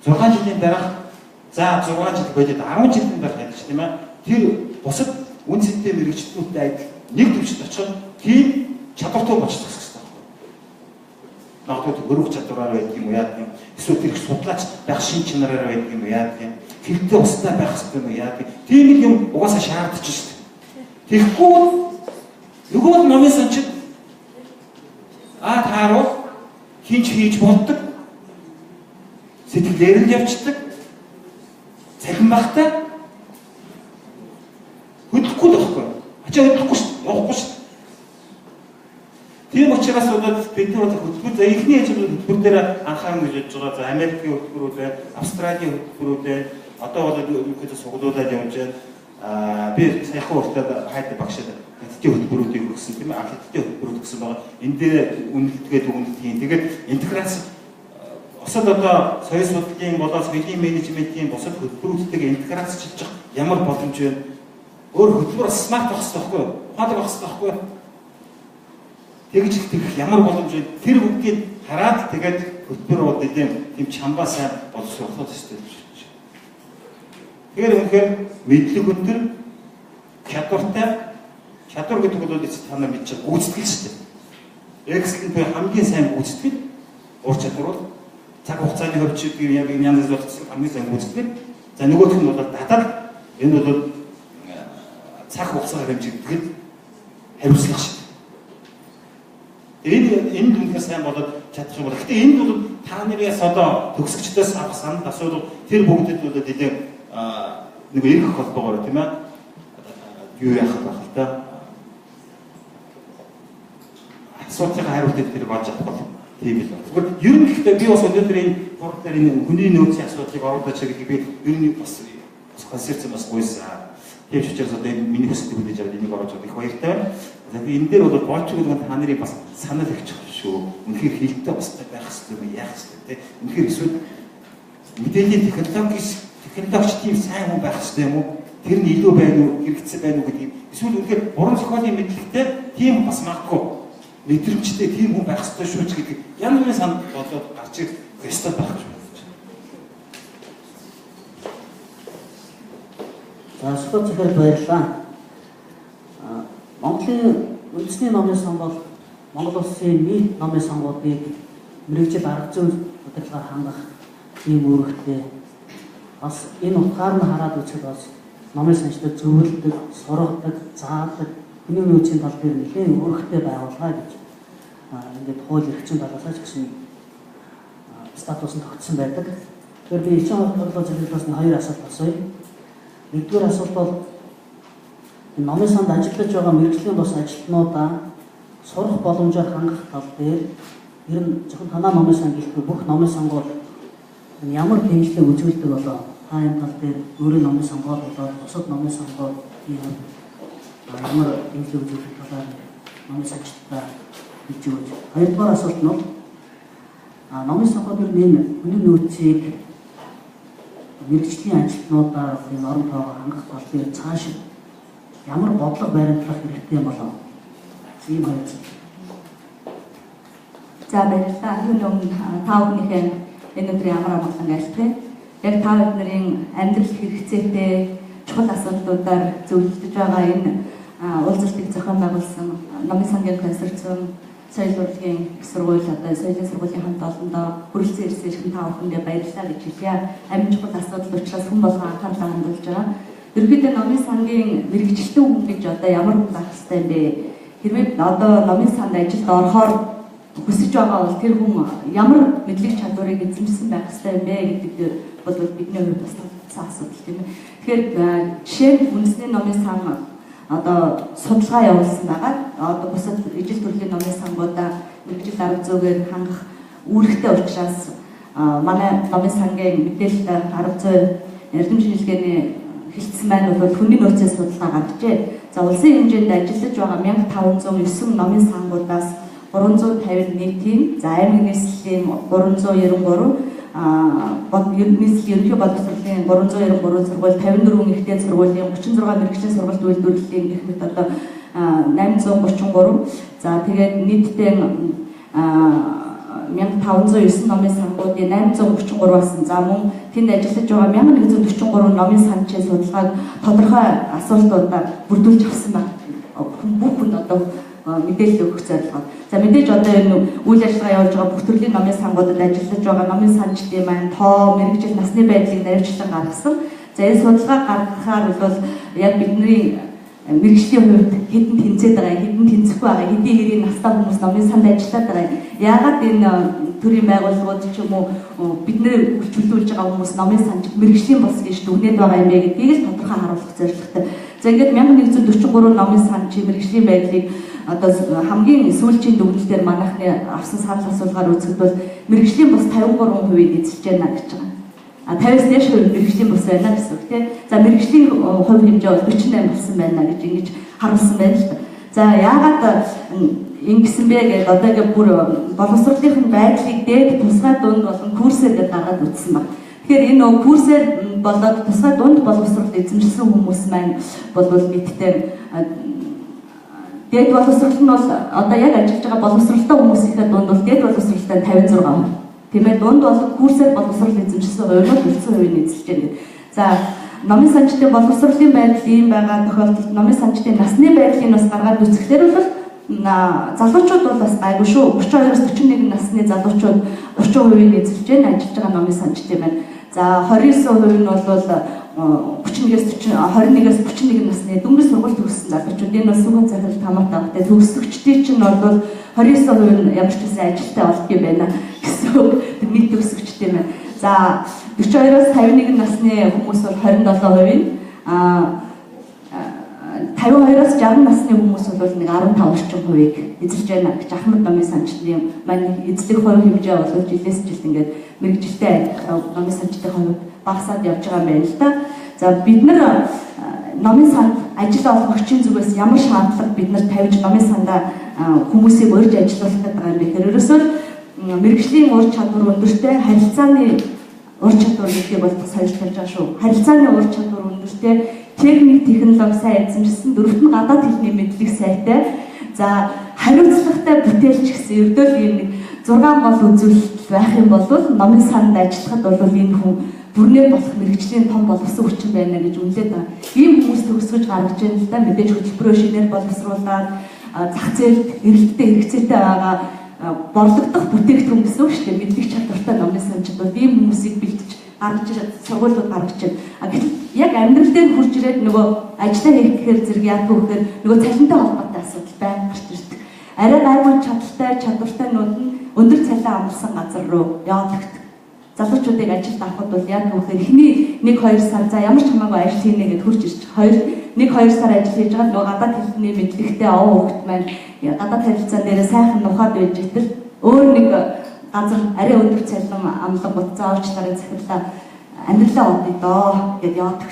6 жилийн дараа за 6 жил болоод 10 жилийн дараа гэж тийм ээ. Тэр бусад үн цэнтэй мэрэгчлэнүүдтэй адил нэг төвчд очих тийм чадвартай болчих хэрэгтэй. Наагад хөрөх чадвараар байдаг юм уу яа гэм эсвэл тэр судлаач байх шин чанараар байдаг юм уу яа гэм хэлтэй устдаа байх хэрэгтэй юм уу яа гэм тийм л юм угаасаа шаардчих шүү дээ. Тэгэхгүй нөгөө номын санчид тааруу хинч хийж болдог сэтгэлээр нь явцдаг цахим багтай хөдлөхгүй л байхгүй. Ачаа хөдлөхгүй шүү дээ. Явахгүй шүү дээ. Тийм учраас бид нар хөтөлбөр за ихний ажил хөтөлбөр дээр анхаарна гэж бодож байгаа. За Америкийн хөтөлбөрүүд байна, Австралийн хөтөлбөрүүд байна. Одоо бол ерөнхийдөө суглуулаад явж байна. Би саяхан уртад хайдаг багшаад хэдтийн хөтөлбөрүүдийг өгсөн тийм ээ. Хэдтийн хөтөлбөрүүд өгсөн байгаа. Энд дээр үнэлтгээд өгнөдгийн. Тэгээд интеграц бусад одоо соёл судлалын болоо соёлын менежментийн бусад хөтөлбөрүүдтэйг интеграцчилж ямар боломж вэ? Өөр хөтөлбөр смарт байх хэрэгтэй байхгүй юу? Ухаалаг байх хэрэгтэй байхгүй юу? Тэгж их ямар боломж вэ? Тэр бүгдийг хараад тэгээд хөтөлбөр тийм чамбаа сайн боловсруулах хэрэгтэй гэж байна. Тэгэхээр үнэхээр мэдлэг өндөр чадвар гэдэг бол та нар мэдж байгаа гүйцэтгэл шүү дээ. Excellent буюу хамгийн сайн гүйцэтгэл ур чадвар бол цаг хугацааны хөвчөд яг янз бүр хамгийн сайн гүйцэтгэл. За нөгөөх нь бол дадал энэ бол цаг хугацаагаар хэмжигдэх хариуцлага шүү дээ. Энэ үнэхээр сайн болоод чадчих юм бол. Гэтэ энд бол та нараас одоо төгсөгчдөөс авах санал асуудал тэр бүгдэд бол нэлээд нэг эрх холбоогоор тийм ээ юу яах вэ та асуудлын хариултыг тэр болж авах бол тийм л байна. Тэгвэл ер нь гэхдээ би бас өнөөдөр энэ хурд дээр энэ хүний нөөцийн асуудлыг оруулж чиглэх би ер нь бас концепц бас гойсан. Тийм ч учраас одоо энэ миний хүсэлтийг хүлээж аваад энийг оруулж авах их баяртай байна. За би энэ дээр бол боочгүй та нарын бас санал өгч байгаа шүү. Үнэхээр хилтэй бастай байх хэрэгтэй юм яах хэрэгтэй те. Үнэхээр эсвэл мэдээллийн технологич тийм сайн хүн байх хэрэгтэй юм уу? Тэр нь илүү байна уу, хэрэгцсэн байна уу гэдэг. Эсвэл үнэхээр уран зохиолын мэдлэгтэй тийм бас магадгүй мэдрэмжтэй тийм хүн байх хэрэгтэй шүү ч гэдэг. Янз бүрийн санал болоод гарч ирэх ёстой байх гэж бодож байна. За асуулт зөвхөн баярлалаа. Монголын үндэсний номын сан бол Монгол улсын нийт номын сангуудыг мэрэгжил арга зүйн удирдлагаар хангах ийм үүрэгтэй. Бас энэ утгаар нь хараад үзэхэд бас номын санчдад зөвлөдөг, сургадаг, заадаг, хүний нөөцийн тал дээр нэлээд үүрэгтэй байгууллага гэж ингээд хууль эрхцэн талаас ч гэсэн статус нь тогтсон байдаг. Тэгэхээр би эцэг бодлого зөвлөлөөс нь хоёр асуулт асууя. Нэгдүгээр асуулт бол номын санд ажиллаж байгаа мэрэгжлийн бос ажилтнуудаа сурах боломжоор хангах тал дээр ер нь зөвхөн танаа номын сан гэлбэр бүх номын сангууд ямар хэмжлэг үзүүлдэг болоо та энэ тал дээр өөрийн номын сангууд болоод бусад номын сангууд ямар хэмжлэг үзүүлдэг талаар номын санчдаа хэлж өгөөч. Хоёрдугаар асуулт нь номын сангууд ер нь энэ хүний нөөцийг мэрэгжлийн ажилтнуудаа энэ орон тоогоор хангах тал дээр цааш ямар бодлого баримтлах хэрэгтэй юм болоо ийм хоёр. За баярлалаа. Юуны өмнө та бүхнийхээ энэ өдрийн амар амгалан айлтгая. Яг та бүхний амьдрал хэрэгцээтэй чухал асуудлуудаар зөвлөж байгаа энэ уулзалтыг зохион байгуулсан Номын сангийн консорциум, соёл урлагийн их сургууль, одоо соёлын сургуулийн хамт олондоо хүрэлцэн ирсэн ирхэн та бүхэндээ баярлалаа гэж хэлье. Амин чухал асуудал учраас хүн болгон анхаарлаа хандуулж байгаа. Ерөнхийдөө Номын сангийн мэргэжилтэн хүн гэж одоо ямар хүн байх ёстой юм бэ? Хэрвээ одоо Номын санд ажилд орохоор хүсэж байгаа бол тэр хүн ямар мэдлэг чадварыг эзэмшсэн байх ёстой юм бэ гэдэг бол бидний хувьд бас тулцсан асуудал тийм ээ. Тэгэхээр жишээ нь үндэсний Номын сан одоо судалгаа явуулсан байгаа. Одоо бусад ижил төрлийн Номын сангуудаа мэргэжил арга зүйгээр хангах үүрэгтэй учраас манай Номын сангийн мэдээлэл арга зүй эрдэм шинжилгээний хэлтсэн маань бол хүний нөөцийн судалгаа гаргажээ. За улсын хэмжээнд ажиллаж байгаа 1509 Номын сангуудаас 350 нийтийн, за аймаг нийслэлийн 393, нийслэлийн ерөнхий боловсролын 393 сургууль, 54 ихтэй сургуулийн 36 мэргэжлийн сургалт үйлдвэрлэлийн гэх мэт одоо 833. За тэгээд нийтдээ 1509 Номын сангуудын 833 басан. За мөн тэнд ажиллаж байгаа 1143 Номын санчийн судалгааг тодорхой асуултуудаар бүрдүүлж авсан байна. Бүх хүн одоо мэдээлэл өгөх зорилгоор. За мэдээж одоо энэ үйл ажиллагаа явуулж байгаа бүх төрлийн Номын сангуудад ажиллаж байгаа Номын санчдын маань тоо, мэргэжил, насны байдлыг наривчлан гаргасан. За энэ судалгаа гаргахаар бол яг бидний мэргэжлийн хувьд хэдэн тэнцээд байгаа, хэдэн тэнцэхгүй байгаа, хэдийн хэрийн настай хүмүүс Номын санд ажиллаад байгаа. Яагаад энэ төрлийн байгууллагууд ч юм уу бидний хүчилүүлж байгаа хүмүүс Номын санд мэргэжлийн бос гэж дүгнээд байгаа юм бэ гэдгийг л тодорхой харуулах зорилготой. За ингээд 1143 Номын санд мэргэжлийн байдлыг одоо хамгийн сүүлчийн дүгнэлтээр манайхны авсан санал асуулгаар үзэхэд бол мэргэжлийн бос 53%-ийг эзэлж байна гэж байгаа. 50-аас дээш хувь мэргэжлийн бус байна гэсэн үг тийм. За мэргэжлийн хувь хэмжээ бол 48 болсон байна гэж ингэж харуулсан байна л да. За яагаад ингэсэн бэ гэдэг одоо ингээд бүр боловсролынхын байдлыг дээд тусгай дунд болон курсээр гээд гаргаад үзсэн баг. Тэгэхээр энэ нөгөө курсээр болоод тусгай дунд боловсрол эзэмшсэн хүмүүс маань бол нийтдээ дээд боловсрол нь бол одоо яг ажиллаж байгаа боловсролтой хүмүүсийнхээ дунд бол дээд боловсролтой 56%. Тийм ээ дунд бол курсээр боловсрол эзэмшсэн хувь нь үлдсэн хувийг эзэлж байна. За Номын санчдын боловсролын байдал ийм байгаа тохиолдолд Номын санчдын насны байдлыг бас гаргаад үзэхлээр бол залуучууд бол бас гайгүй шүү. 32-41 насны залуучууд 30%-ийг эзэлж байна ажиллаж байгаа Номын санчдын байна. За 29% нь бол 21-ээс 41 насны дөнгөж сургууль төгссөн залуучууд энэ бас сүхэн захирал хамаатай багтай төгсөгчдийн чинь бол 29% нь ямар ч гэсэн ажилтай болдгий байна гэсэн нийт төгсөгчтэй байна. За 42-оос 51 насны хүмүүс бол 27%, 52-оос 60 насны хүмүүс бол нэг 15 орчим хувийг эзэлж байна гэж Ахмад Номын санчдын маань эзлэх хувь хэмжээ бол жилээс жилд ингээд мэргэжилтэй Номын санчдын хувьд багасаад явж байгаа юм байна л да. За бид нар Номын санд ажил олгогчийн зүгээс ямар шаардлага бид нар тавьж Номын сандаа хүмүүсийг урьж ажиллуулах гэдэг юм бэ гэхээр ерөөсөө мэргэжлийн ур чадвар өндөртэй, харилцааны ур чадвар гэдгийг бол соёлж тавьж байгаа шүү. Харилцааны ур чадвар өндөртэй, техник, технологи сайн эзэмшсэн, дөрөвт нь гадаад хэлний мэдлэг сайтай. За хариуцлагатай бүтээлч гэсэн ердөө ийм нэг 6 гол үзүүлэлт байх юм бол Номын санд ажиллахад бол энэ хүн бүрнээ болох мэргэжлийн том боловсон хүчин байна гэж үнэлээд байгаа. Ийм хүмүүс төгсгөж гаргаж байна л да. Мэдээж хөтөлбөрөө шинээр боловсруулаад зах зээлд эрэлттэй хэрэгцээтэй байгаа борлогдох бүтээгдэхүүн гэсэн үг шүү дээ. Мэдлэг чадвартай Номын санчид бол ийм хүмүүсийг бэлтэж гаргаж сургуулиуд гаргаж байна. Гэтэл яг амьдрал дээр хурж ирээд нөгөө ажиллаа хийх гэхээр зэрэг яадаг вэ гэхээр нөгөө цалинтай холбоотой асуудал байна гарч ирдэг. Арай гайгүй чадвартай нүүд нь өндөр цалин амлсан газар руу явдаг. Залуучуудыг ажилд авахд бол яг нөхөр эхний 1-2 сар за ямар ч хамаагүй ажил хийнэ гэд хурж ирж 1-2 сар ажил хийж байгаа нөгөө гадаад хэлний мэдлэгтэй овоо хөлт маань гадаад харилцаан дээр сайхан нухаад байж итэл өөр нэг газар арай өндөр цалин амлан буцаа уучлаарай захирлаа амьдралаа одё доо гэд явдаг.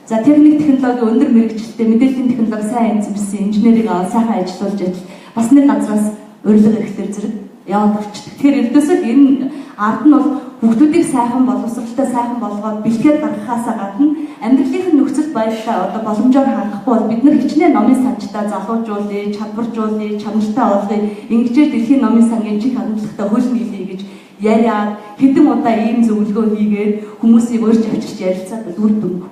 За техник технологи өндөр мэргэжилтэй мэдээллийн технологи сайн эзэмшсэн инженерийг сайхан ажиллуулж идэл бас нэг газраас урилга хэрэгтэй зэрэг яваад орчдөг. Тэгэхээр ердөөсөө энэ ард нь бол хүүхдүүдийг сайхан боловсролтой сайхан болгоод бэлтгэл гаргахаасаа гадна амьдралын нөхцөл байдлаа одоо боломжоор хангахгүй бол бид нар хичнээн номын санчтаа залуужуулъя, чадваржуулъя, чанартай болгоё. Ингэжээ дэлхийн номын сангийн чих хандлагатай хөл нийлье гэж яриад хэдэн удаа ийм зөвлөгөө хийгээд хүмүүсийг өөрч авчирч ярилцаад үр дүнг.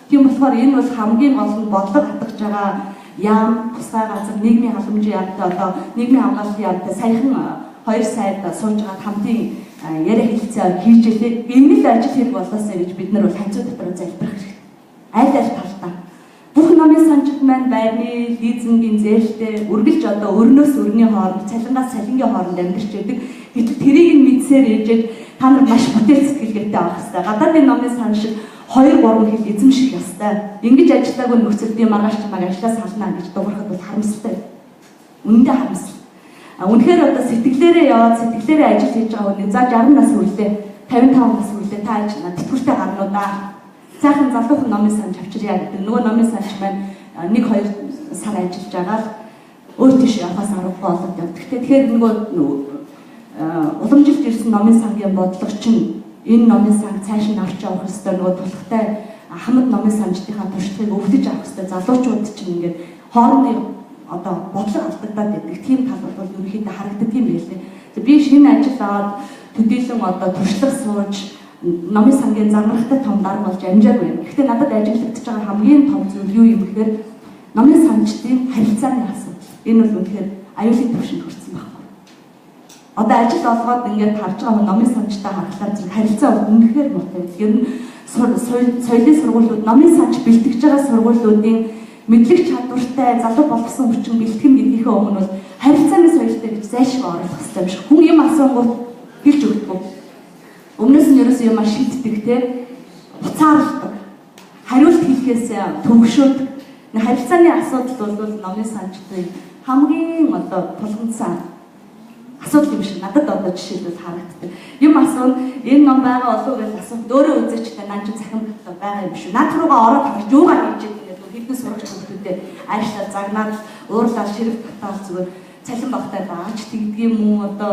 Тийм болохоор энэ бол хамгийн гол нь бодлого хатгаж байгаа яам тусгай газар нийгмийн халамжийн яамтай одоо нийгмийн хамгаалалтын яамтай саяхан 2 сайд сууж байгаа хамтын яриа хэлцээ хийж илээ. Энэ л ажил хэрэг болоосаа гэж бид нар бол ханцуу дотор залбирах хэрэгтэй. Аль аль талдаа бүх номын санчид маань байрны лизингийн зээлтэй үргэлж одоо өрнөөс өрний хооронд цалингаас цалингийн хооронд амьдарч байдаг. Гэтэл тэрийг нь мэдсээр ээжээд та нар маш бүтээл сэтгэлгээтэй авах хэрэгтэй. Гадаадын номын сан шиг 2-3 хил эзэмших ёстой. Ингэж ажиллаагүй нөхцөл би маргааш чамайг ажлаас салнаа гэж дуурахад бол харамсалтай. Үнэндээ харамсал. Үнэхээр одоо сэтгэлээрээ яваад сэтгэлээрээ ажил хийж байгаа хүн за 60 нас үлдээ 55 нас үлдээ та ажил тэтгэвртэй гарнуудаа цаахан залуухан номын санж авчирья гэдэг. Нөгөө номын санж маань 1-2 сар ажиллаж байгаа л өөр тийш явахаас аргагүй болоод явдаг. Тэгэхээр нөгөө уламжилт ирсэн номын сангийн бодлого чинь энэ номын санг цааш нь авч явах ёстой нөгөө тулхтай хамт номын санжтынхаа туршлагыг өвдөж авах ёстой. Залуучууд чинь ингээд хоорондын одоо бодлого алдагдаад байдаг. Тийм тал бол ерөнхийдөө харагддаг юм байлээ. Би шинэ ажил аваад төдийлөн одоо туршлага сууж номын сангийн замрахтай том дарга болж амжаагүй юм. Гэхдээ надад ажиглагдаж байгаа хамгийн том зүйл юу юм гэхээр номын санчдын харилцааны асуудал. Энэ бол үнэхээр аюулын түвшинд хүрсэн байна. Одоо ажил олгоод ингээд харж байгаа хүн номын санчтай харахаар зэрэг харилцаа үнэхээр муутай. Ер нь соёлын сургуулиуд номын санч бэлтгэж байгаа сургуулиудын мэдлэг чадвартай залуу болсон хүчин бэлтгэн гэдгийнхээ өмнө бол харилцааны соёлтой гэж зайлшгүй оруулах хэрэгтэй юм шиг. Хүн юм асуунгууд хэлж өгдөг. Өмнөөс нь ерөөсөө юм шийддэг те буцаарладаг. Хариулт хэлэхээс төвөгшөөдөг. Харилцааны асуудал бол номын санчтай хамгийн одоо тулгамдсан асуудал юм шиг надад одоо жишээлбэл харагддаг. Юм асуун энэ ном байгаа болов уу гэж асуухад өөрөө үзээчтэй наа чи цахим байгаа юм шүү. Наад руугаа ороод харж юугаар хийж байгаа гэдэг хэдэн сурагч хүмүүстэй айлшлаа загнаад уурлаад ширэг татаад зүгээр цалин багтай дааж тэгдэг юм уу одоо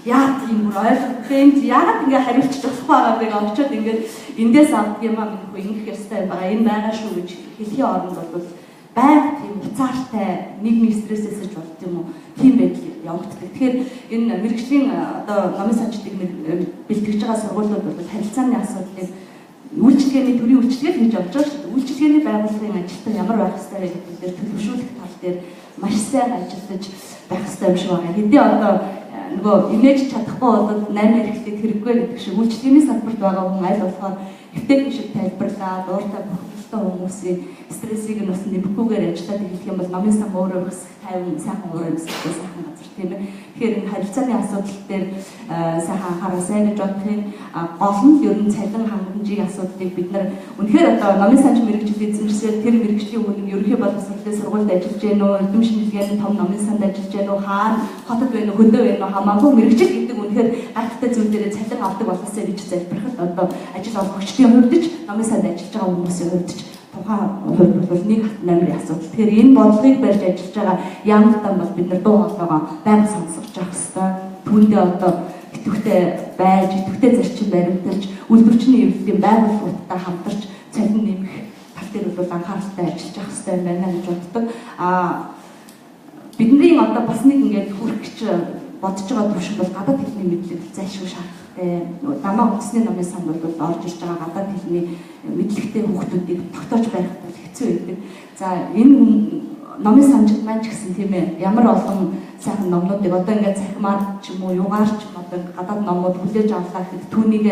яа тийм бүр ойлгохгүй яагаад ингэ хариулчих болохгүй байгаа бэ очоод ингэ эндээс авдаг юм аа минь хөө ингэх ёстой байгаа энэ байгаа шүү гэж хэлхийн оронд бол байг тийм уцаартай нийгмийн стрессээс ч болд юм уу тийм байдал явагддаг. Тэгэхээр энэ мэрэгжлийн одоо номын санчдыг бэлтгэж байгаа сургуулиуд бол харилцааны асуудлыг үйлчлэгээний төрийн үйлчлэгээ хийж авч байгаа шүү дээ. Үйлчлэгээний байгууллагын ажилтан ямар байх ёстой вэ гэдэг дээр төлөвшүүлэх тал дээр маш сайн ажиллаж байх ёстой юм шиг байна. Хэдий одоо нөгөө имиж чадахгүй бол 8 хэрэгтэйг хэрэггүй гэдэг шиг үйлчлэгээний салбарт байгаа хүн аль болохоор эвтэйхэн шиг тайлбарлаад ууртай бохирдолтой хүмүүсийн стрессийг нь бас нэмэхгүйгээр ажиллаад эхлэх юм бол номын сан өөрөө бас тайван сайхан өөрөө өсөхгүй сайхан газар тийм ээ. Тэгэхээр энэ харилцааны асуудал дээр сайхан анхаарал сайн гэж бодохын гол нь ер нь цалин хангамжийн асуудлыг бид нар үнэхээр одоо номын санч мэрэгжил эзэмшсээр тэр мэрэгжлийн хүн ерөнхий боловсролын сургуульд ажиллаж байна уу, эрдэм шинжилгээний том номын санд ажиллаж байна уу, хаана хотод байна уу, хөдөө байна уу хамаагүй мэрэгжил гэдэг үнэхээр гайхалтай зүйл дээр цалин авдаг болоосаа гэж залбирахад одоо ажил олгогчдын хувьд ч номын санд ажиллаж байгаа хүмүүсийн хувьд ч тухайн хувьд бол нэг номерын асуудал. Тэгэхээр энэ бодлогыг барьж ажиллаж байгаа яамтан бол бид нар дуу хоолойгоо байнга сонсож явах хэрэгтэй. Түүндээ одоо идэвхтэй байж, идэвхтэй зарчим баримталж, үйлдвэрчний эвлэлийн байгууллагуудтай хамтарч цалин нэмэх тал дээр бол анхааралтай ажиллаж явах хэрэгтэй юм байна гэж боддог. Бидний одоо бас нэг ингээд хүрэх гэж бодож байгаа төвшин бол гадаад хэлний мэдлэг зайлшгүй шаардлагатай. Дамаа үндэсний номын санд бол орж ирж байгаа гадаад хэлний мэдлэгтэй хүүхдүүдийг тогтоож байх бол хэцүү байдаг. За энэ номын санжид маань ч гэсэн тийм ээ ямар олон сайхан номнуудыг одоо ингээд цахимаар ч юм уу югаар ч одоо гадаад номууд хүлээж авлаа гэхэд түүнийг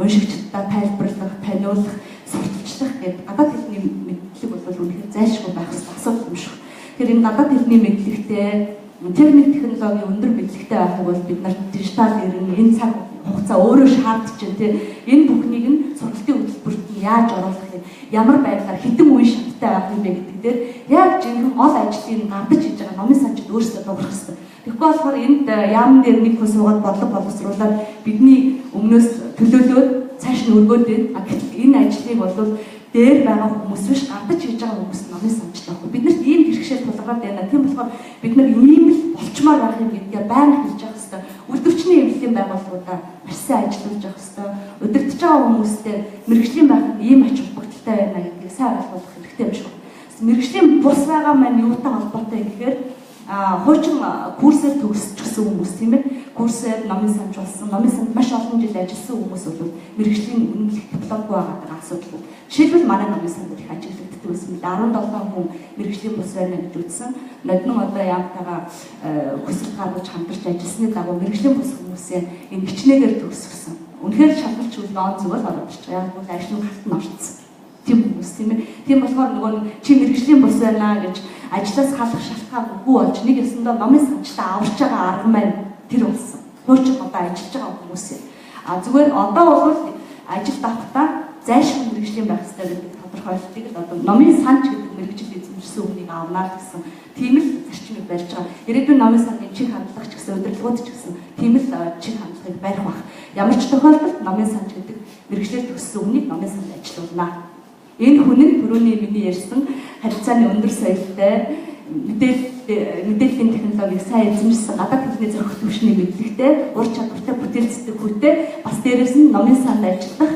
уншигчдаа тайлбарлах, таниулах, сурталчлах гэдэг гадаад хэлний мэдлэг бол үнэхээр зайлшгүй байх асуудал юм шиг. Тэгэхээр энэ гадаад хэлний мэдлэгтэй техник технологийн өндөр мэдлэгтэй байхыг бол бид нар дижитал ирнэ энэ цаг хугацаа өөрөө шаардж байна тийм энэ бүхнийг нь сургалтын хөтөлбөрт нь яаж оруулах юм ямар байдлаар хэдэн үе шаттай байх юм бэ гэдэг дээр яг жинхэнэ гол ажлыг гардаж хийж байгаа номын санчид өөрсдөө дуурах хэрэгтэй. Тэгэхгүй болохоор энд яамн дээр нэг хүн суугаад бодлого боловсруулаад бидний өмнөөс төлөөлөөд цааш нь өргөөд байна. Гэтэл энэ ажлыг бол дээр байгаа хүмүүс биш гардаж хийж байгаа хүмүүс номын санчтай байхгүй. Биднэрт ийм хэрэгшээл тулгараад байна. Тийм болохоор бид нар ийм л болчмоор байх юм гэдгээ байнга хэлж явах хэрэгтэй. Үйлдвэрчний эвлэлийн байгууллагуудаа маш сайн ажиллаж явах хэрэгтэй. Удирдах байгаа хүмүүстэй мэрэгжлийн байх ийм ач холбогдол асуудалтай байна гэдгийг сайн ойлгох хэрэгтэй юм шиг байна. Мэргэжлийн бус байгаа маань юутай холбоотой гэхээр хуучин курсээр төгсчихсэн хүмүүс тийм ээ. Курсээр номын санч болсон, номын санд маш олон жил ажилласан хүмүүс бол мэргэжлийн үнэмлэх дипломгүй байгаа асуудал. Жишээлбэл манай номын санд их ажиглагддаг байсан. 17 хүн мэргэжлийн бус байна гэж үзсэн. Ноднон одоо яамтайгаа хүсэл гаргаж хамтарч ажилласны дагуу мэргэжлийн бус хүмүүсийн энэ хичнээнээр төгссөн. Үнэхээр шалгалч үл нон зүгээр ороод ирж байгаа. Яг бол ажлын хат нь орцсон. Тийм хүмүүс тийм ээ. Тийм болохоор нөгөө чи мэргэжлийн бус байна гэж ажлаас халах шалтгаангүй болж нэг ёсондоо номын санчтай аварч байгаа арга маань тэр болсон. Хуучин одоо ажиллаж байгаа хүмүүс юм. Зүгээр одоо бол ажилд авахдаа зайлшгүй мэргэжлийн байх хэрэгтэй гэдэг тодорхойлолтыг л одоо номын санч гэдэг мэргэжил эзэмшсэн хүнийг авнаа гэсэн тийм л зарчмыг барьж байгаа. Ирээдүйн номын сангийн чиг хандлага ч гэсэн удирдлагууд ч гэсэн тийм л чиг хандлагыг барих баг. Ямар ч тохиолдолд номын санч гэдэг мэргэжлэр төгссөн хүнийг номын санд ажилуулнаа. Энэ хүн нь түрүүний миний ярьсан харилцааны өндөр соёлтой мэдээллийн технологиг сайн эзэмшсэн гадаад хэлний зохих түвшний мэдлэгтэй ур чадвартай бүтээл сэтгэхүйтэй бас дээрээс нь номын санд ажиллах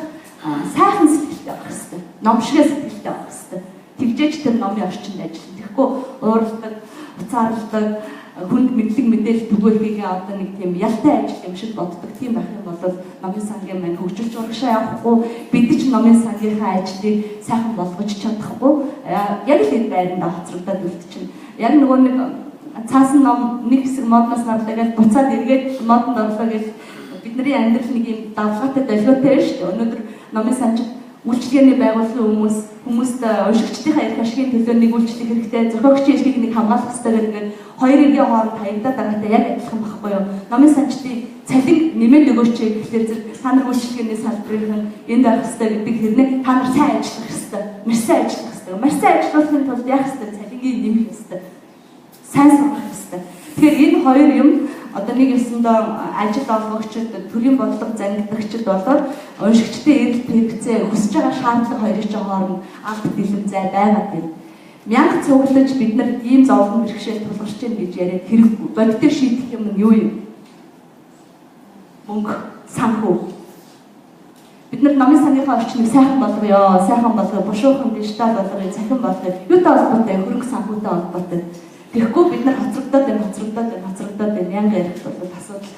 сайхан сэтгэлтэй байх хэрэгтэй. Ном шиг сэтгэлтэй байх хэрэгтэй. Тэгжээч тэр номын орчинд ажиллана. Тэгэхгүй уурладаг, уцаарладаг, хүнд мэдлэг мэдээлэл түгээхийг одоо нэг тийм ялтай ажил юм шиг боддог. Тийм байх юм бол номын сангийн маань хөгжиж урагшаа явахгүй, бид ч номын сангийнхаа ажлыг сайхан болгож чадахгүй. Яг л энэ байранд хоцрогдоод үлдчихнэ. Яг нөгөө нэг цаасан ном нэг хэсэг модноос нарлаа гэж буцаад эргээд модонд орлоо гэж бидний амьдрал нэг юм давлгаатай долгиотой шүү дээ. Өнөөдөр номын санч үйлчлэгээний байгууллагын хүмүүст уншигчдынхаа эрх ашигын төлөө нэг үйлчлэх хэрэгтэй, зохиогчийн эрхийг нэг хамгаалах хэрэгтэй гэдэг хоёр эргийн хооронд хаягдаад байгаатай яг адилхан байхгүй юу? Номын санчдын цалин нэмээд өгөөч гэхэлэр зэрэг та нар үйлчлэгээний салбарын энд авах хэрэгтэй гэдэг хэрнээ та нар сайн ажиллах хэрэгтэй, маш сайн ажиллах хэрэгтэй. Маш сайн ажиллахын тулд яах хэрэгтэй? Цалингийн нэмэх хэрэгтэй. Сайн сурах хэрэгтэй. Тэгэхээр энэ хоёр юм одоо нэг юмсандоо ажил олгогчид, төрийн бодлого зангидагчид болоод уншигчдын эрх хэрэгцээ хүсэж байгаа шаардлага хоёрын хооронд алт бэлэн зай байгаа юм. Мянга цуглаж бид нар ийм зовлон бэрхшээл тулгарч байна гэж яриад хэрэггүй. Бодиттой шийдэх юм нь юу юм? Мөнгө, санхүү. Бид нар номын сангийнхаа орчныг сайхан болгоё, сайхан болгоё, бушуухан дижитал болгоё, цахим болгоё. Юутай холбоотой? Хөрөнгө санхүүтэй холбоотой. Тэгэхгүй бид нар хоцрогдоод байна янга ярих бол асуудал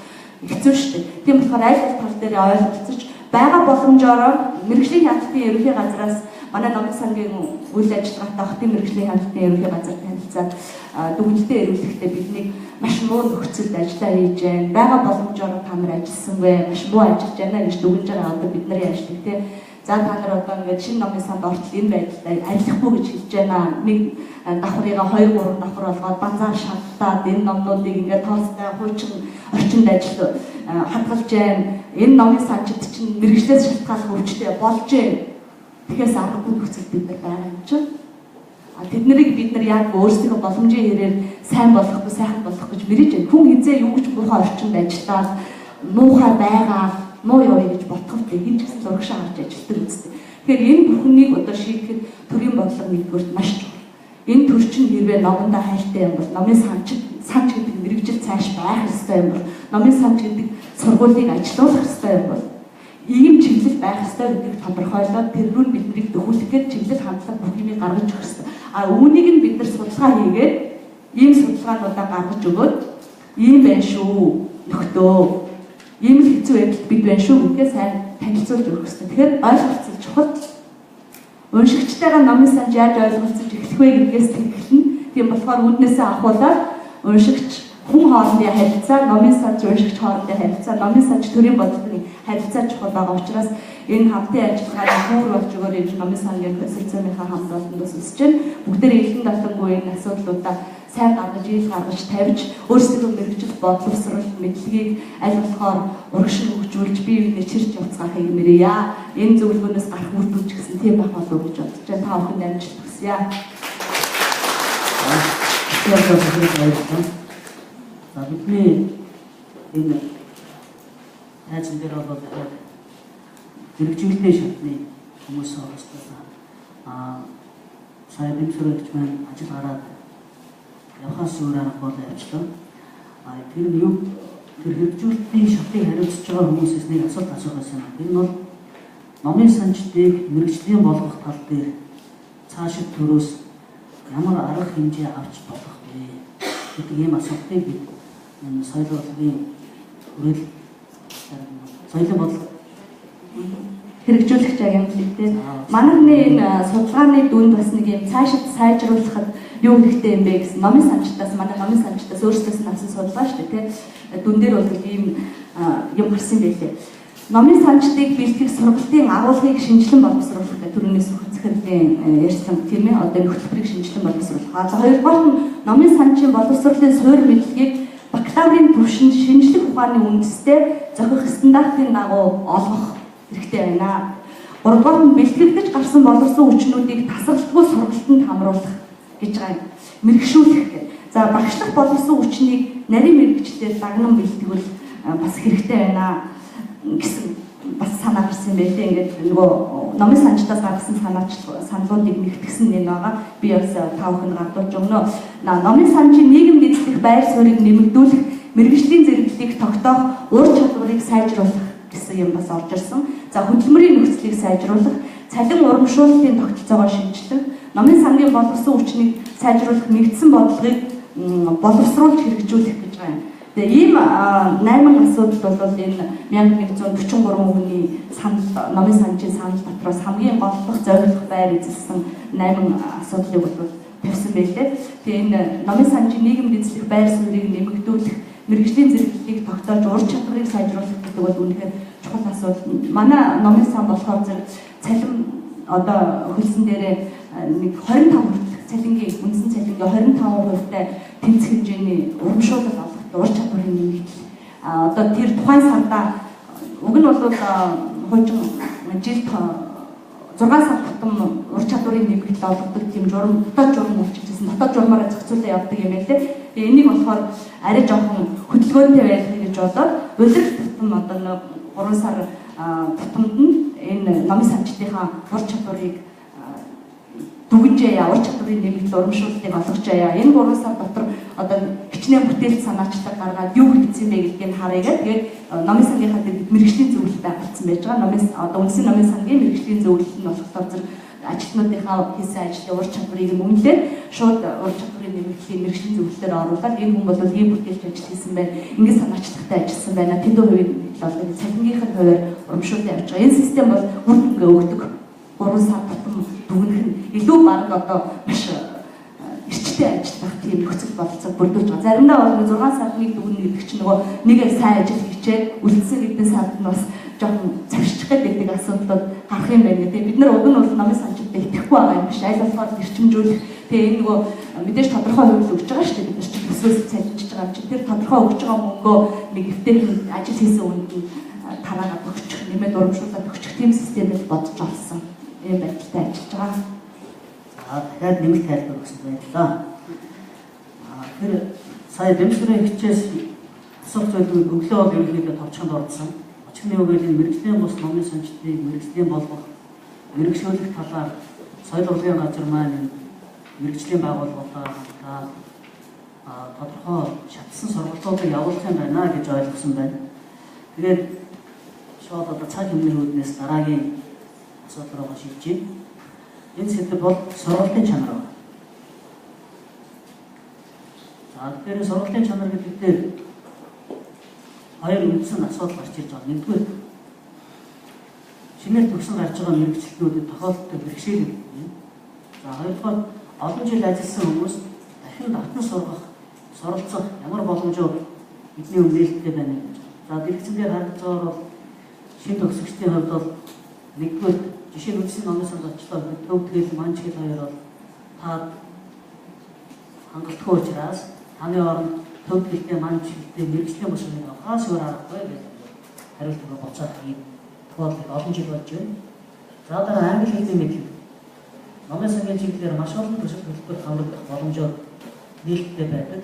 хэцүү шүү дээ. Тийм болохоор аль тал дээр ойлгогдсоч байгаа боломжоор мэргэжлийн хяналтын ерөнхий газраас манай номын сангийн үйл ажиллагаатай хотын мэргэжлийн хяналтын ерөнхий газар танилцаад дүгнэлтээ эрүүлэхдээ бидний маш муу нөхцөлд ажиллаа хийж байна. Байгаа боломжоор та нар ажилласангүй, маш муу ажиллаж байна гэж дүгнэж байгаа одоо бид нарын ажлыг тийм. За та нар одоо ингээд шинэ номын санд ортол энэ байдлаар арилахгүй гэж хэлж байна. Нэг давхрыгаа 2-3 давхар болгоод банзаар шатлаад энэ номнуудыг ингээд тооцтой хуучин орчинд ажил хадгалж байна. Энэ номын санчид чинь мэргэжлээс шалтгаалх өвчтэй болж байна. Тэгэхээс аргагүй нөхцөл бид нар байгаа юм чинь. Тэднийг бид нар яг өөрсдийнхөө боломжийн хэрээр сайн болгохгүй, сайхан болгох гэж мэрэж байна. Хүн хизээ юу гэж муухай орчинд ажиллаад муухай байгаа муу явъя гэж бодховтой хин ч гэсэн зурагшаа харж ажилтдаг үстэй. Тэгэхээр энэ бүхнийг одоо шийдэхэд төрийн бодлого нэгдүгээр маш чухал. Энэ төр чинь хэрвээ номондоо хайлттай юм бол номын санч гэдэг мэргэжил цааш байх ёстой юм бол номын санч гэдэг сургуулийг ажилуулах ёстой юм бол ийм чиглэл байх ёстой гэдгийг тодорхойлоод тэр рүү биднийг дөхүүлэхээр чиглэл хандлага бүх юмыг гаргаж өгөх ёстой. Үүнийг нь бид нар судалгаа хийгээд ийм судалгаануудаа гаргаж өгөөд ийм байх шүү нөхдөө ийм л хэцүү байдалд бид байна шүү гэдгээ сайн танилцуулж өгөх хэрэгтэй. Тэгэхээр ойлголцол чухал. Уншигчтайгаа номын санч яаж ойлголцож эхлэх вэ гэдгээс тэмдэглэн. Тийм болохоор үүднээсээ ахуулаад уншигч хүн хоорондын харилцаа, номын санч уншигч хоорондын харилцаа, номын санч төрийн бодлогын харилцаа чухал байгаа учраас энэ хамтын ажиллагааны хуур болж өгөөрэй гэж номын сангийн консорциумынхаа хамт олондоос үсэж байна. Бүгдээ элхэн давтангүй энэ асуудлуудаа сайн гаргаж, ил гаргаж тавьж өөрсдөө мэргэжил бодлогосрол мэдлэгийг аль болохоор урагшин хөгжүүлж бие биенээ чирч явцгаахыг мэрье. Энэ зөвлөгөөнөөс гарах үр дүн ч гэсэн тийм байх болов уу гэж бодож байна. Та бүхэнд амжилт хүсье. За бидний энэ ажил дээр бол хэрэгжүүлэлтийн шатны хүмүүс оролцсон. Сая бимсрэгч маань ажил гараад явхаас өөр арга бол явчлаа. Тэр нь юу? Тэр хэрэгжүүлэлтийн шатыг хариуцж байгаа хүмүүсээс нэг асуулт асуухаас юм. Энэ бол номын санчдыг мэрэгжлийн болгох тал дээр цаашид төрөөс ямар арга хэмжээ авч болох вэ гэдэг ийм асуултыг бид соёл бодлогын хүрэл соёлын бодлого хэрэгжүүлэгч агентлэгтэй манайхны энэ судалгааны дүнд бас нэг юм цаашид сайжруулахад юу хэрэгтэй юм бэ гэсэн номын санчтаас манай номын санчтаас өөрсдөөс нь авсан судалгаа шүү дээ тий дүн дээр бол ийм юм гарсан байлээ. Номын санчтыг бэлтгэх сургалтын агуулгыг шинжилэн боловсруулах гэх төрөний зөвхөн ярьсан тийм ээ одоо нөхцөлбөрийг шинжилэн боловсруулах. За хоёрдугаар нь номын санчийн боловсруулалтын суурь мэдлэгийг бакалаврын түвшинд шинжлэх ухааны үндэстэй зохих стандартын дагуу олгох хэрэгтэй байна. Гуравдугаар нь бэлтгэгдэж гарсан боловсон хүчнүүдийг тасралтгүй сургалтанд хамруулах гэж байгаа юм. Мэргэшүүлэх гэх. За багшлах боловсон хүчнийг нарийн мэргэжлээр дагнан бэлтгэвэл бас хэрэгтэй байна гэсэн бас санаа гарсан юм байлээ. Ингээд нөгөө номын санчтаас гаргасан саналуудыг нэгтгэсэн нэг байгаа. Би бас тавхан гардуулж өгнө. Номын санчийн нийгэм дэвшлэх байр суурийг нэмэгдүүлэх, мэргэжлийн зэрэглэлийг тогтоох, ур чадварыг сайжруулах гэсэн юм бас орж ирсэн. За хөдөлмөрийн нөхцөлийг сайжруулах, цалин урамшуулалтын тогтолцоогоо шинжилэх, номын сангийн боловсон хүчнийг сайжруулах нэгдсэн бодлогыг боловсруулж хэрэгжүүлэх гэж байгаа юм. Тэгээ ийм 8 асуудал бол энэ 1143 хүний санал номын санчийн санал дотроос хамгийн голлох зорилго байр эзэлсэн 8 асуудлыг бол тавьсан байлээ. Тэгээ энэ номын санчийн нийгэм дэвшлэх байр суурийг нэмэгдүүлэх, мэргэжлийн зэрэглэлийг тогтоож ур чадварыг сайжруулах гэдэг бол үнэхээр чухал асуудал. Манай номын сан болохоор зэрэг цалин одоо хөлсөн дээрээ нэг 25 хүртэлх цалингийн үндсэн цалингийн 25%-тай тэнцэх хэмжээний урамшуулал олгох ур чадварын нэмэгдэл. Одоо тэр тухайн сарда уг нь бол хуучин жилд 6 сар тутам ур чадварын нэмэгдэл олгодог тийм журам дотоод журам үйлчилсэн дотоод журмаараа зохицуулаад явдаг юм байлээ. Тэгээ энийг болохоор арай жоохон хөдөлгөөнтэй байлгах гэж бодоод улирал тутам одоо 3 сар тутамд нь энэ номын санчдынхаа ур чадварыг дүгнжээ ур чадварын нэмэгдэл урамшуулалтыг олгожээ. Энэ 3 сар дотор одоо хичнээн бүтээлч санаачлаг гаргаад юу хийсэн бэ гэдгийг харъя гэх. Тэгээд номын сангийнхаа мэргэжлийн зөвлөлтөд авсан байж байгаа. Номын одоо үндсэн номын сангийн мэргэжлийн зөвлөлт нь болохоор зэрэг ажилтнуудынхаа хийсэн ажлын ур чадварыг мөнгөлээд шууд ур чадварын нэмэгдэлийн мэргэжлийн зөвлөлтөөр оруулаад энэ хүн бол ийм бүтээлч ажил хийсэн байна. Ингээд санаачлагтай ажилласан байна. Тэдний хувийг болоод цалингийнх нь хуваар урамшуулалтыг авч байгаа. Энэ систем бол үр дүнгээ өгдөг. 3 сар тутам дүгнэх нь илүү баг одоо маш эрчтэй ажиллах тийм нөхцөл болцоог бүрдүүлж байгаа. Заримдаа бол 6 сард нэг дүгнэ гэдэг чинь нөгөө нэг сайн ажил хийчээд үлдсэн гэдэг сард нь бас жоохон цавшчих гэдэг асуудлууд гарах юм байна. Тэгээ бид нар уг нь бол номын санчид итгэхгүй байгаа юм биш. Аль болохоор эрчимжүүлэх. Тэгээ энэ нөгөө мэдээж тодорхой хувьд өгч байгаа шүү дээ. Бид нар чинь төсвөөс цалинжиж байгаа юм чинь тэр тодорхой өгч байгаа мөнгөө нэг эвтэйх ажил хийсэн үнд нь тараагаад өгчих, нэмээд урамшуулаад өгчих тийм системээр бодож олсон. Ийм байдалтай ажиллаж байгаа. Дахиад нэмэлт тайлбар өгсөн байлаа. Тэр сая Дэмсгэрийн хичээс асуух зүйлүүд өглөө бол ерөнхийдөө товчхонд орсон. Очихны үгээр мэргэжлийн бус номын санчдыг мэргэжлийн болгох, мэргэжлүүлэх талаар соёл урлагийн газар маань мэргэжлийн байгууллагуудаа тодорхой шатсан сургалтуудыг явуулах юм байна гэж ойлгосон байна. Тэгээд шууд одоо цаг хэмнэх үүднээс дараагийн асуудал руу шилжиж байна. Энэ сэдв бол сургалтын чанар байна. За тэгэхээр сургалтын чанар гэдэг дээр хоёр үндсэн асуудал гарч ирж байгаа. Нэгдүгээр шинээр төгсөн гарч байгаа мэргэжилтнүүдэд тохиолддог бэрхшээл юм. За хоёрдугаар олон жил ажилласан хүмүүс дахин татан сургах, суралцах ямар боломжоо бидний өмнөлттэй байна гэж. За дэлгэцэндээ харагдаж байгаа бол шинэ төгсөгчдийн хувьд бол нэгдүгээр жишээ нь үндсэн номын санд очлоо төвдгөл манчил хоёр бол та хангалтгүй учраас таны оронд төвдөлтэй манчилтэй мэргэжлийн босрыг авахаас өөр аргагүй гэж хариултаа боцоод ийм тохиолдол олон жил болж байна. За дараа англи хэлний мэдлэг номын сангийн чиглэлээр маш олон төсөв төлбөр хамрагдах боломжууд нээлттэй байдаг.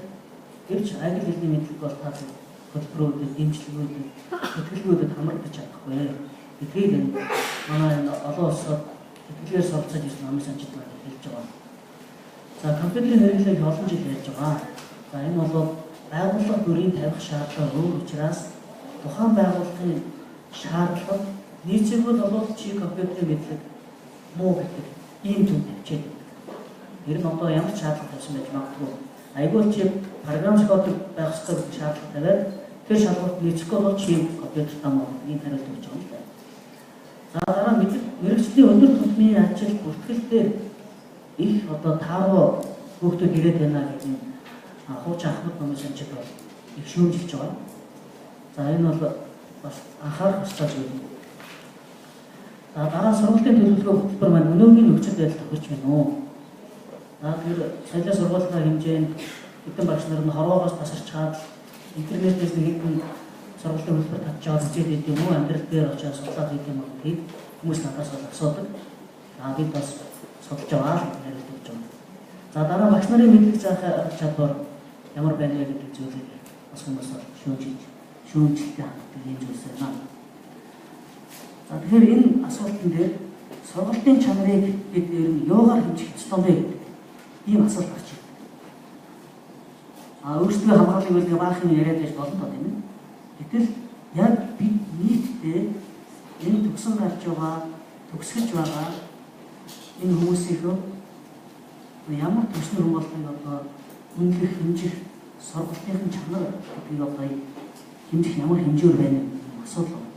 Гэвч англи хэлний мэдлэг бол та хөтөлбөрүүдэд, дэмжлэгүүдэд, хөтөлбөрүүдэд хамрагдаж чадахгүй. Тэгэхээр манай олон улсад тэтгэлээр суралцаж ирсэн номын санчид маань хэлж байгаа. За компьютерийн хэрэглээг олон жил ярьж байгаа. За энэ бол байгууллага бүрийн тавих шаардлага өөр учраас тухайн байгууллагын шаардлага нийцээгүүд болоод чи компьютерийн мэдлэг муу гэдэг ийм төв тавьчихсан. Тэр нь одоо ямар ч шаардлага тавьсан байж магадгүй. Айгүй чи програм код байх ёстой шаардлага тавиад тэр шалгуурт нийцэхгүй бол чи компьютер таа ийм хариулт өгч байгаа юм байна. За дараа мэрэгчлийн өндөр түвшний ажил бүртгэл дээр их одоо тааруу хүүхдүүд ирээд байна гэдэг нь хууч Ахмад номын санчид бол их шүүмжилж байгаа. За энэ бол бас анхаарах ёстой зүйл. За дараа сургуулийн төлөвлөгөө хөтөлбөр маань өнөөгийн нөхцөл байдал тохирч байна уу? За тэр соёлын сургуулийн хэмжээнд хэдэн багш нар нь хороогоос тасарч чаад интернетээс нэг хэдэн сургуулийн хөтөлбөр татчаад үзээд байт юм уу? Амьдрал дээр очиж судлаад байт юм уу гэдгийг хүмүүс надаас бол асуудаг. Бид бас судалж байгаа л яриад өгч байгаа. За дараа багш нарын мэдлэг заах чадвар ямар байна вэ гэдэг зүйлийг бас хүмүүс шүүмжлэлтэй ханддаг юм зүйлс байна. За тэгэхээр энэ асуултан дээр сургалтын чанарыг бид юугаар хэмжих ёстой вэ гэдэг ийм асуулт гарч ирдэг. Өөрсдөө хамгааллын үйлдэл баахан яриад байж болно тоо тийм ээ. Гэтэл яг бид нийтдээ энэ төгсөн гарч байгаа, төгсгөж байгаа энэ хүмүүсийнхөө ямар төсний хүн болохыг одоо үнэлэх, хэмжих, сургалтын чанар гэдгийг одоо хэмжих ямар хэмжээр байна гэх асуудал байна.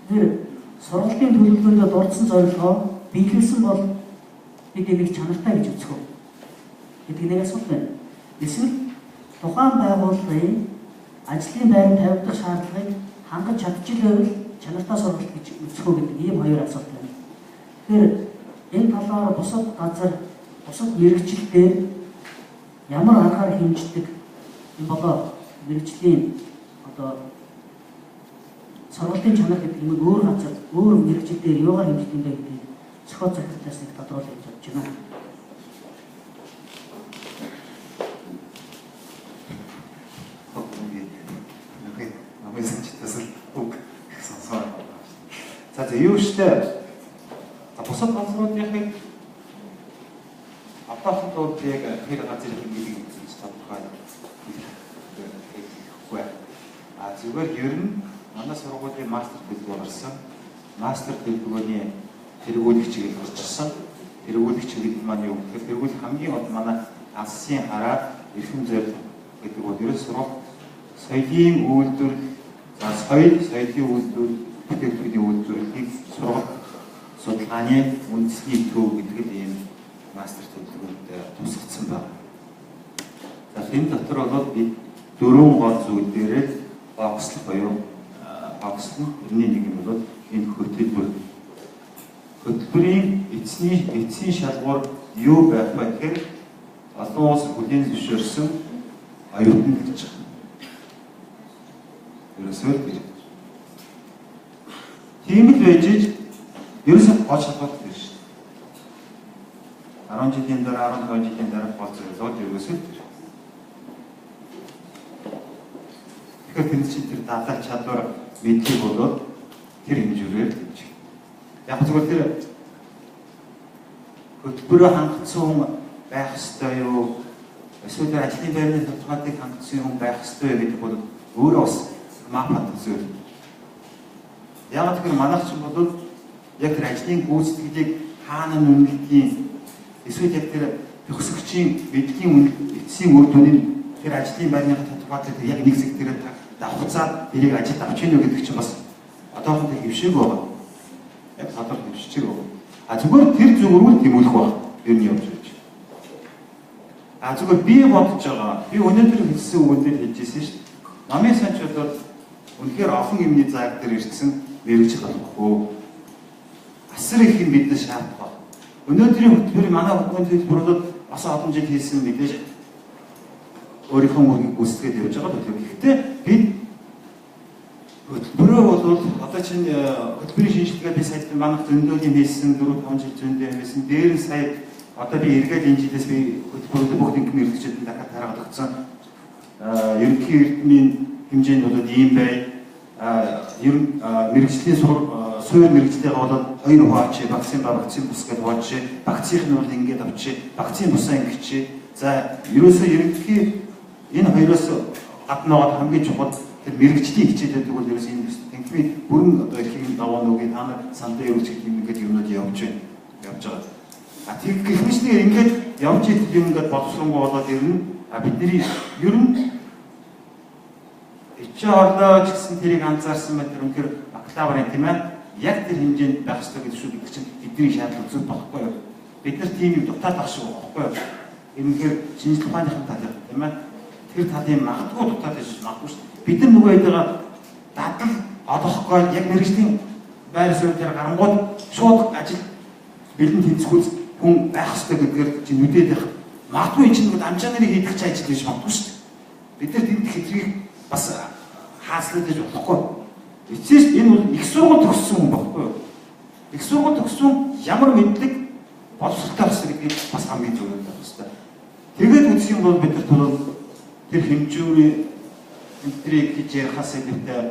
Тэр сургалтын төлөвлөгөөнд дурдсан зорилгоо биелүүлсэн бол бид энийг чанартай гэж үзэх үү гэдэг нэг асуудал байна. Эсвэл тухайн байгууллагын ажлын байранд тавигдах шаардлагыг хангаж чадчихвэл чанартай сургалт гэж үзэх үү гэдэг ийм хоёр асуудал байна. Тэгэхээр энэ талаар бусад газар, бусад мэрэгчлэлээр ямар аргаар хэмждэг юм болоо мэрэгжлийн одоо сургалтын чанар гэдэг юм өөр газар, өөр мэрэгчлэлээр юугаар хэмждэг юм бэ гэдгийг зохиол захирлаас нэг тодорхойлж бодож байна. За юу штэ бусад газруудын аппарат тууд яг тэр газрын хэмжээг үзэж тодорхой хийхгүй. Зүгээр ер нь манай сургуулийн мастер төлөвлөгөө гарсан. Мастер төлөвлөгөөний тэргүүлэгч гэж орчсон. Тэргүүлэгч гэдэг маань юу гэхээр тэргүүл хамгийн гол манай алсын хараа эрхэм зорилго гэдэг бол ерөөс сургууль соёлын үйлдвэр, соёлын үйлдвэр, бүтээгдэхүүний үйлдвэрлэлийг сургууль судалгааны үндэсний төв гэдэг ийм мастер төлөвлөгөөнд тусгацсан байна. За энэ дотор бол бид дөрвөн гол зүйл дээрээ багслах буюу багслах энэ нэг юм бол энэ хөтөлбөрийн эцсийн шалгуур юу байх вэ гэхээр олон улс бүлээн зөвшөөрсөн оюутан гэж байна. Ерөөсөө тэр. Тийм л байж ерөөсөө гол шалгуур гэж шүү дээ. 10 жилийн дараа 12 жилийн дараа гол зөвлөд ерөөсөө тэр. Тэгэхээр тэр чинь тэр даатгал чадвар мэдлэг болоод тэр хэмжүүрээр гэж. Яг зүгээр тэр хөтөлбөрөөр хангацсан хүн байх ёстой юу? Эсвэл ажлын байрны тодорхойлолтыг хангацсан хүн байх ёстой гэдэг бол өөрөө бас мапад зүйл. Яг тэгэхээр манайх ч бол яг тэр ажлын гүйцэтгэлийг хаана үнэлдгийг эсвэл яг тэр төгсөгчийн мэдлэгийн эцсийн үр дүнийг тэр ажлын байрны тодорхойлолтыг яг нэг зэг дээр давхцаад тэрийг ажилд авч ийн үү гэдэг чинь бас одоохондоо хөвшөөг байгаа. Яг тодорхой хөвшөж байгаа. Зүгээр тэр зөвөрүүл тэмүүлэх баг. Ер нь явж байж. Зүгээр би бодож байгаа. Би өнөөдөр хэлсэн үгнээр хэлжсэн шүү дээ. Намын санч бол үнэхээр олон юмны зааг дээр ирсэн мэрэгч болохгүй. Асар их юм биднээс шаарддаг. Өнөөдрийн хөтөлбөр манай хөтөлбөр бол бас олон жил хийсэн мэдээж өөрийнхөө мөрийг гүйцэтгээд явж байгаа төлөв. Гэхдээ бид хөтөлбөрөө бол одоо чинь хөтөлбөрийн шинжилгээ би сая манайх зөндөөний хийсэн 4-5 жил зөндөө хийсэн. Дээр нь сая одоо би эргээд энэ жилээс би хөтөлбөрөд бүх нэг мэрэгчдэд дахиад харагдсан. Ерөнхий эрдмийн хэмжээнд бол ийм бай. Ер нь мэрэгчлийн суур мэрэгчтэйгээ болоод 2 хуваач, вакцин ба вакцин бус гэдэг хуваач, вакцины нь бол ингээд авчи, вакцин бусаа ингэчи. За ерөөсөө ерөнхий энэ хоёроос гадна хамгийн чухал тэр мэрэгжлийн хичээлүүд бол ерөөс энэ тэнхимийн бүрэн одоо эрхийн даваа нүгийн та нар сандаа юу гэх юм ингээд юмнууд явж байгаа. А тэг гэх мэтлээ ингээд явж идэх юм ингээд боловсронгуй болоод ирнэ. А бидний ер нь ичээ орлоо ч гэсэн тэрийг анзаарсан байх тэр үнээр бакалаврын тийм ээ яг тэр хэмжээнд байх ёстой гэдэг шүү бид чинь бидний шаардлага зөв байхгүй юу? Бид нар тийм юм дутаад байх шүү байхгүй юу? Энэхээр шинжлэх ухааныхын талаар тийм ээ тэр талын магадгүй дутаад байж магадгүй шүү. Бид нар нөгөө хэдийгээр дадал олохгүй яг мэрэгжлийн байр суурь дээр гарангууд шууд ажил бэлэн тэнцвүүц хүн байх ёстой гэдгээр чинь мэдээд байх. Магадгүй энэ чинь нөгөө амжаа нарыг хийх ч ажил биш магадгүй шүү. Бид нар тэнд хэтрийг бас хааслаад байж болохгүй. Эцээс энэ бол их сургууль төгссөн хүн баггүй юу? Их сургууль төгссөн ямар мэдлэг боловсролтой болсон гэдгийг бас хамгийн зөвлөд байх хэрэгтэй. Тэгээд үзэх юм бол бид нар түрүү тэр хэмжүүрийн энтрийг гэж ярихаас илүүтэй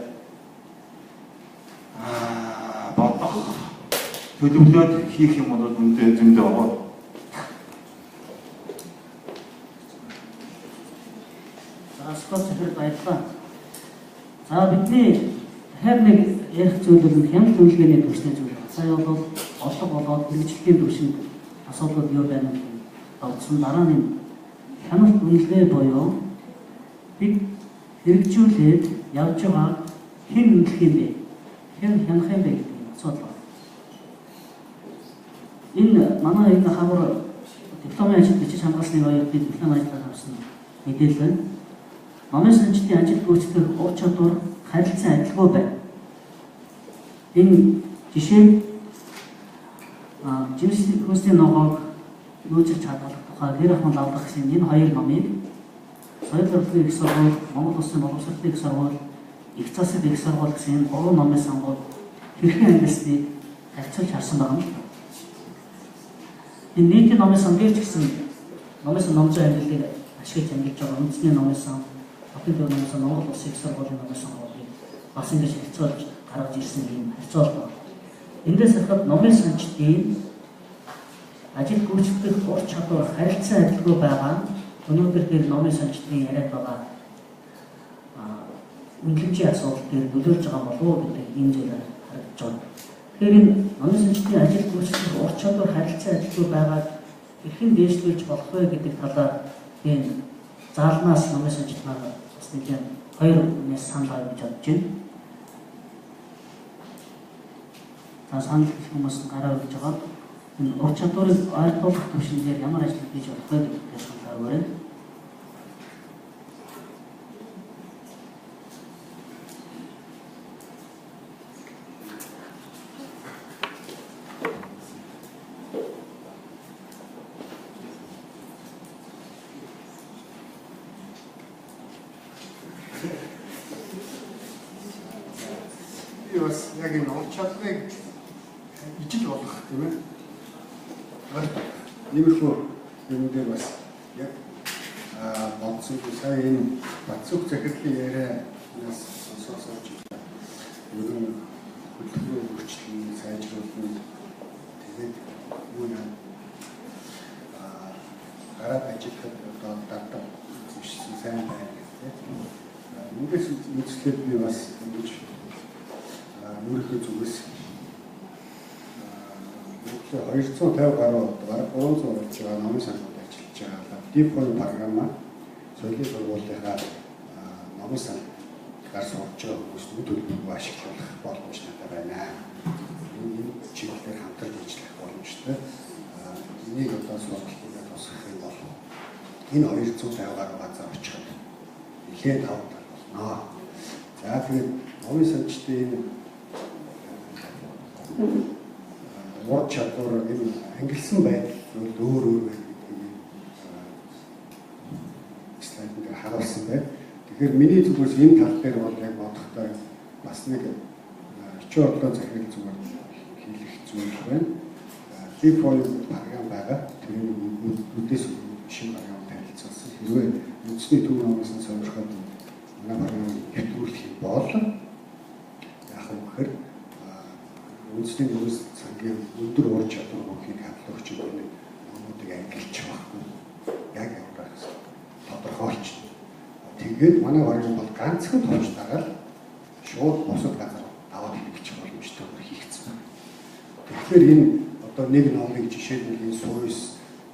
бодох төлөвлөлт хийх юм бол үндэ зөндөө байгаа. Спорт зэрэг баярлалаа. За бидний харин нэг ярих зүйл бол хяналт үйлгээний төвчний зүйл. Сая бол орлого болоод хэрэгжлийн төвшөнд асуудлууд юу байна вэ? Одсон дараа нь хяналт үйлгээ буюу бид хэрэгжүүлээд явж байгаа хэн үйлдэх юм бэ? Хэн хянах юм бэ гэдэг асуудал байна. Энэ манай энэ хамар дипломын ажил бичиж хамгаалсны баяр бид диплом ажиллаж авсан мэдээлэл байна. Номын санчдын ажил гүйцэтгэх ур чадвар харилцан адилгүй байна. Энэ жишээ жимслийн хөөсний ногоог нөөцөж чадах тухай гэр ахуйн лавлах гэсэн энэ хоёр номыг соёл урлагийн их сургууль, Монгол Улсын боловсролын их сургууль, их засаг их сургууль гэсэн энэ гурван номын сонгуульд хэрхэн ангилсныг харьцуулж харсан байна. Энэ нийтийн номын сонгуульч гэсэн номын сон ном зүйн ангиллыг ашиглаж ангилж байгаа үндэсний номын сон Хотын төвөөс Монгол Улсын их сургуулийн номын сонгуулийг бас ингэж харьцуулж гаргаж ирсэн юм харьцуулт байна. Эндээс харахад номын санчдын ажил гүйцэтгэх ур чадвар харилцан адилгүй байгаа. Өнөөдөр тэр номын санчдын яриад байгаа үнэлэмжийн асуудал дээр нөлөөлж байгаа болов уу гэдэг энэ зүйлээр харагдаж байна. Тэгэхээр энэ номын санчдын ажил гүйцэтгэх ур чадвар харилцан адилгүй байгаад хэрхэн дээшлүүлж болох вэ гэдэг талаар энэ заалнаас номын санчд маань бас нэгэн хоёр үнээс санал авч бодож байна. За санал хүмүүс гараа өгч байгаа. Энэ ур чадварыг ойлгох төвшинээр ямар ажил хийж болох вэ гэдэг санал өгөөрэй. Бас яг энэ ур чадварыг ижил болгох тийм ээ. Иймэрхүү юмдээ бас яг бодсон сая энэ Батцуг захирлын ярианаас сонсож байна. Ер нь хөдөлгөөний хөгжлийн сайжруулалт тэгээд юу яа гараад ажиллахад одоо датаа зөвшсөн сайн байна гэх тийм. Үндээс үзлээд би бас ингэж өөрийнхөө зүгээс 250 гаруй бараг 300 болж байгаа номын саналд ажиллаж байгаа. Deep-Point программа соёлын сургуулийнхаа номын саналгаар сурч байгаа хүмүүс төлөвлөгөө ашиглах боломж надад байна. Энэ чиглэлээр хамтран ажиллах боломжтой. Энийг одоо сургалтыг тусгах юм бол энэ 250 гаруй газар очиход нэлээд давуу тал болно. За тэгээд номын санчдын ур чадвар энэ ангилсан байдал өөр байна гэдгийг слайд дээр харуулсан байна. Тэгэхээр миний зүгээс энэ тал дээр бол яг бодохдоо бас нэг өчөө орлогын захирал зүгээр хийх зүйл байна. Deep-Point програм байгаа. Тэрний үдээс шинэ програм танилцуулсан. Хэрвээ үндэсний төв номоос сонирхоод манай програмыг хэвлүүлэх юм бол яах вэ гэхээр үндэсний төвөөс сангийн өндөр ур чадвар өгөхийг хадгалагч гэдэг номуудыг ангилж байхгүй яг явах тодорхойлж. Тэгээд манай програм бол ганцхан товч дараад шууд бусад газар аваад хийчих боломжтой хийгдсэн байна. Тэгэхээр энэ одоо нэг номыг жишээлбэл энэ Сойс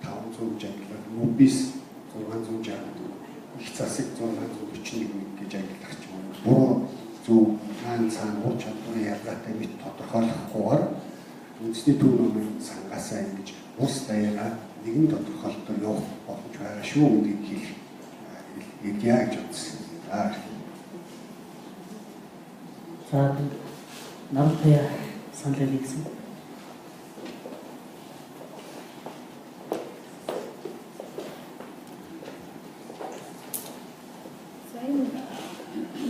560 Мобис 660 их засаг 641 гэж ангилах юм. Буруу зөв цаана ур чадварын ялгаатай мэт тодорхойлохгүйгээр үндэсний төв номын сангаасаа ингэж ус даяараа нэгэн тодорхойлолтоор явах боломж байгаа шүү гэдгийг хэлье гэж үзсэн. За намтай санал хэлсэн.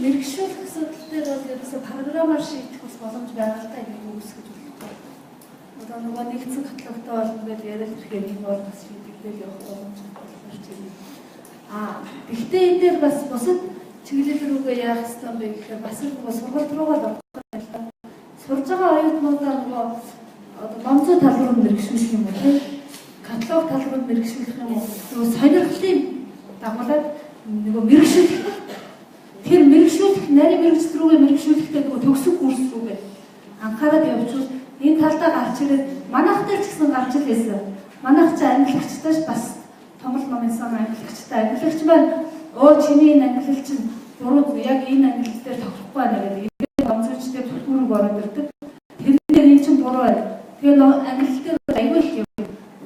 Мэргэшүүлэх асуудал дээр бол ерөөсө програмаар шийдэх бас боломж байгаа л та энэ үүсгэж байна. Одоо нөгөө нэгдсэн гатлогтой болно гэж яриад ирэхээр энэ бол бас шийдэгдэл явах боломж болж байна. Гэхдээ энэ дээр бас бусад чиглэл рүүгээ яах ёстой юм бэ гэхээр бас нөгөө сургалт руугаа орох хэрэгтэй. Сурж байгаа оюутнуудаа нөгөө одоо номцоо тал руу мэргэшүүлэх юм уу тийм каталог тал руу мэргэшүүлэх юм уу? Нөгөө сонирхлын дагуулад нөгөө мэргэшүүлэх тэр мэргэшүүлэх нарийн мэргэжил рүүгээ мэргэшүүлэхдээ нөгөө төгсөх курс рүүгээ анхаарал явуучвал энэ талдаа гарч ирээд манайх дээр ч гэсэн гарч ирсэн. Манайх ч ангилагчтай бас Монгол номын сан ангилагчтай ангилагч маань чиний энэ ангилал чинь буруу яг энэ ангилал дээр тохирохгүй байна гэдэг. Тэгээд онцгойчтэй бүрхүүрэг ороод ирдэг. Тэрнээр энэ чинь буруу байна. Тэгээд ангилал дээр аягүй их юм.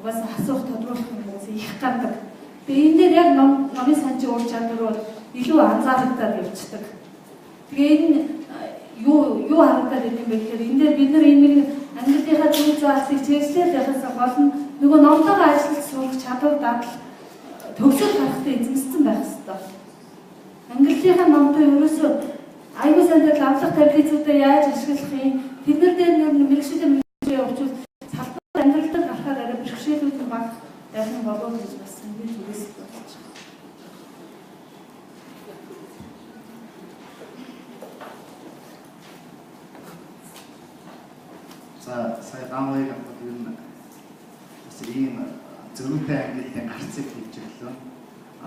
Угаасаа асуух тодруулах юм угаасаа их гардаг. Тэгээд энэ дээр яг номын санчийн ур чадвар бол илүү анзаарагдаад явцдаг. Тэгээ энэ юу харагдаад идэв юм бэ гэхээр энэ дээр бид нар энэ ангиллынхаа зөв заалтыг чийслээд байхаас гол нь нөгөө номтойгоо ажиллаж сурах чадвар дадал төгсөж гарахтай эзэмссэн байх хэрэгтэй. Ангиллынхаа номтой ерөөсөө аюул санал авлах таблицуудаа яаж ашиглах юм? Тэднэр дээр мэргэшлийн явуучвал салбар ангиллдаг гарахаар арай бэрхшээлүүд нь баг байх нь болов гэж бас энэ зүгээс бодож байна. Сая даамыг авах юм бас ийм зөвхөн ангиллын гарцыг хийж өглөө.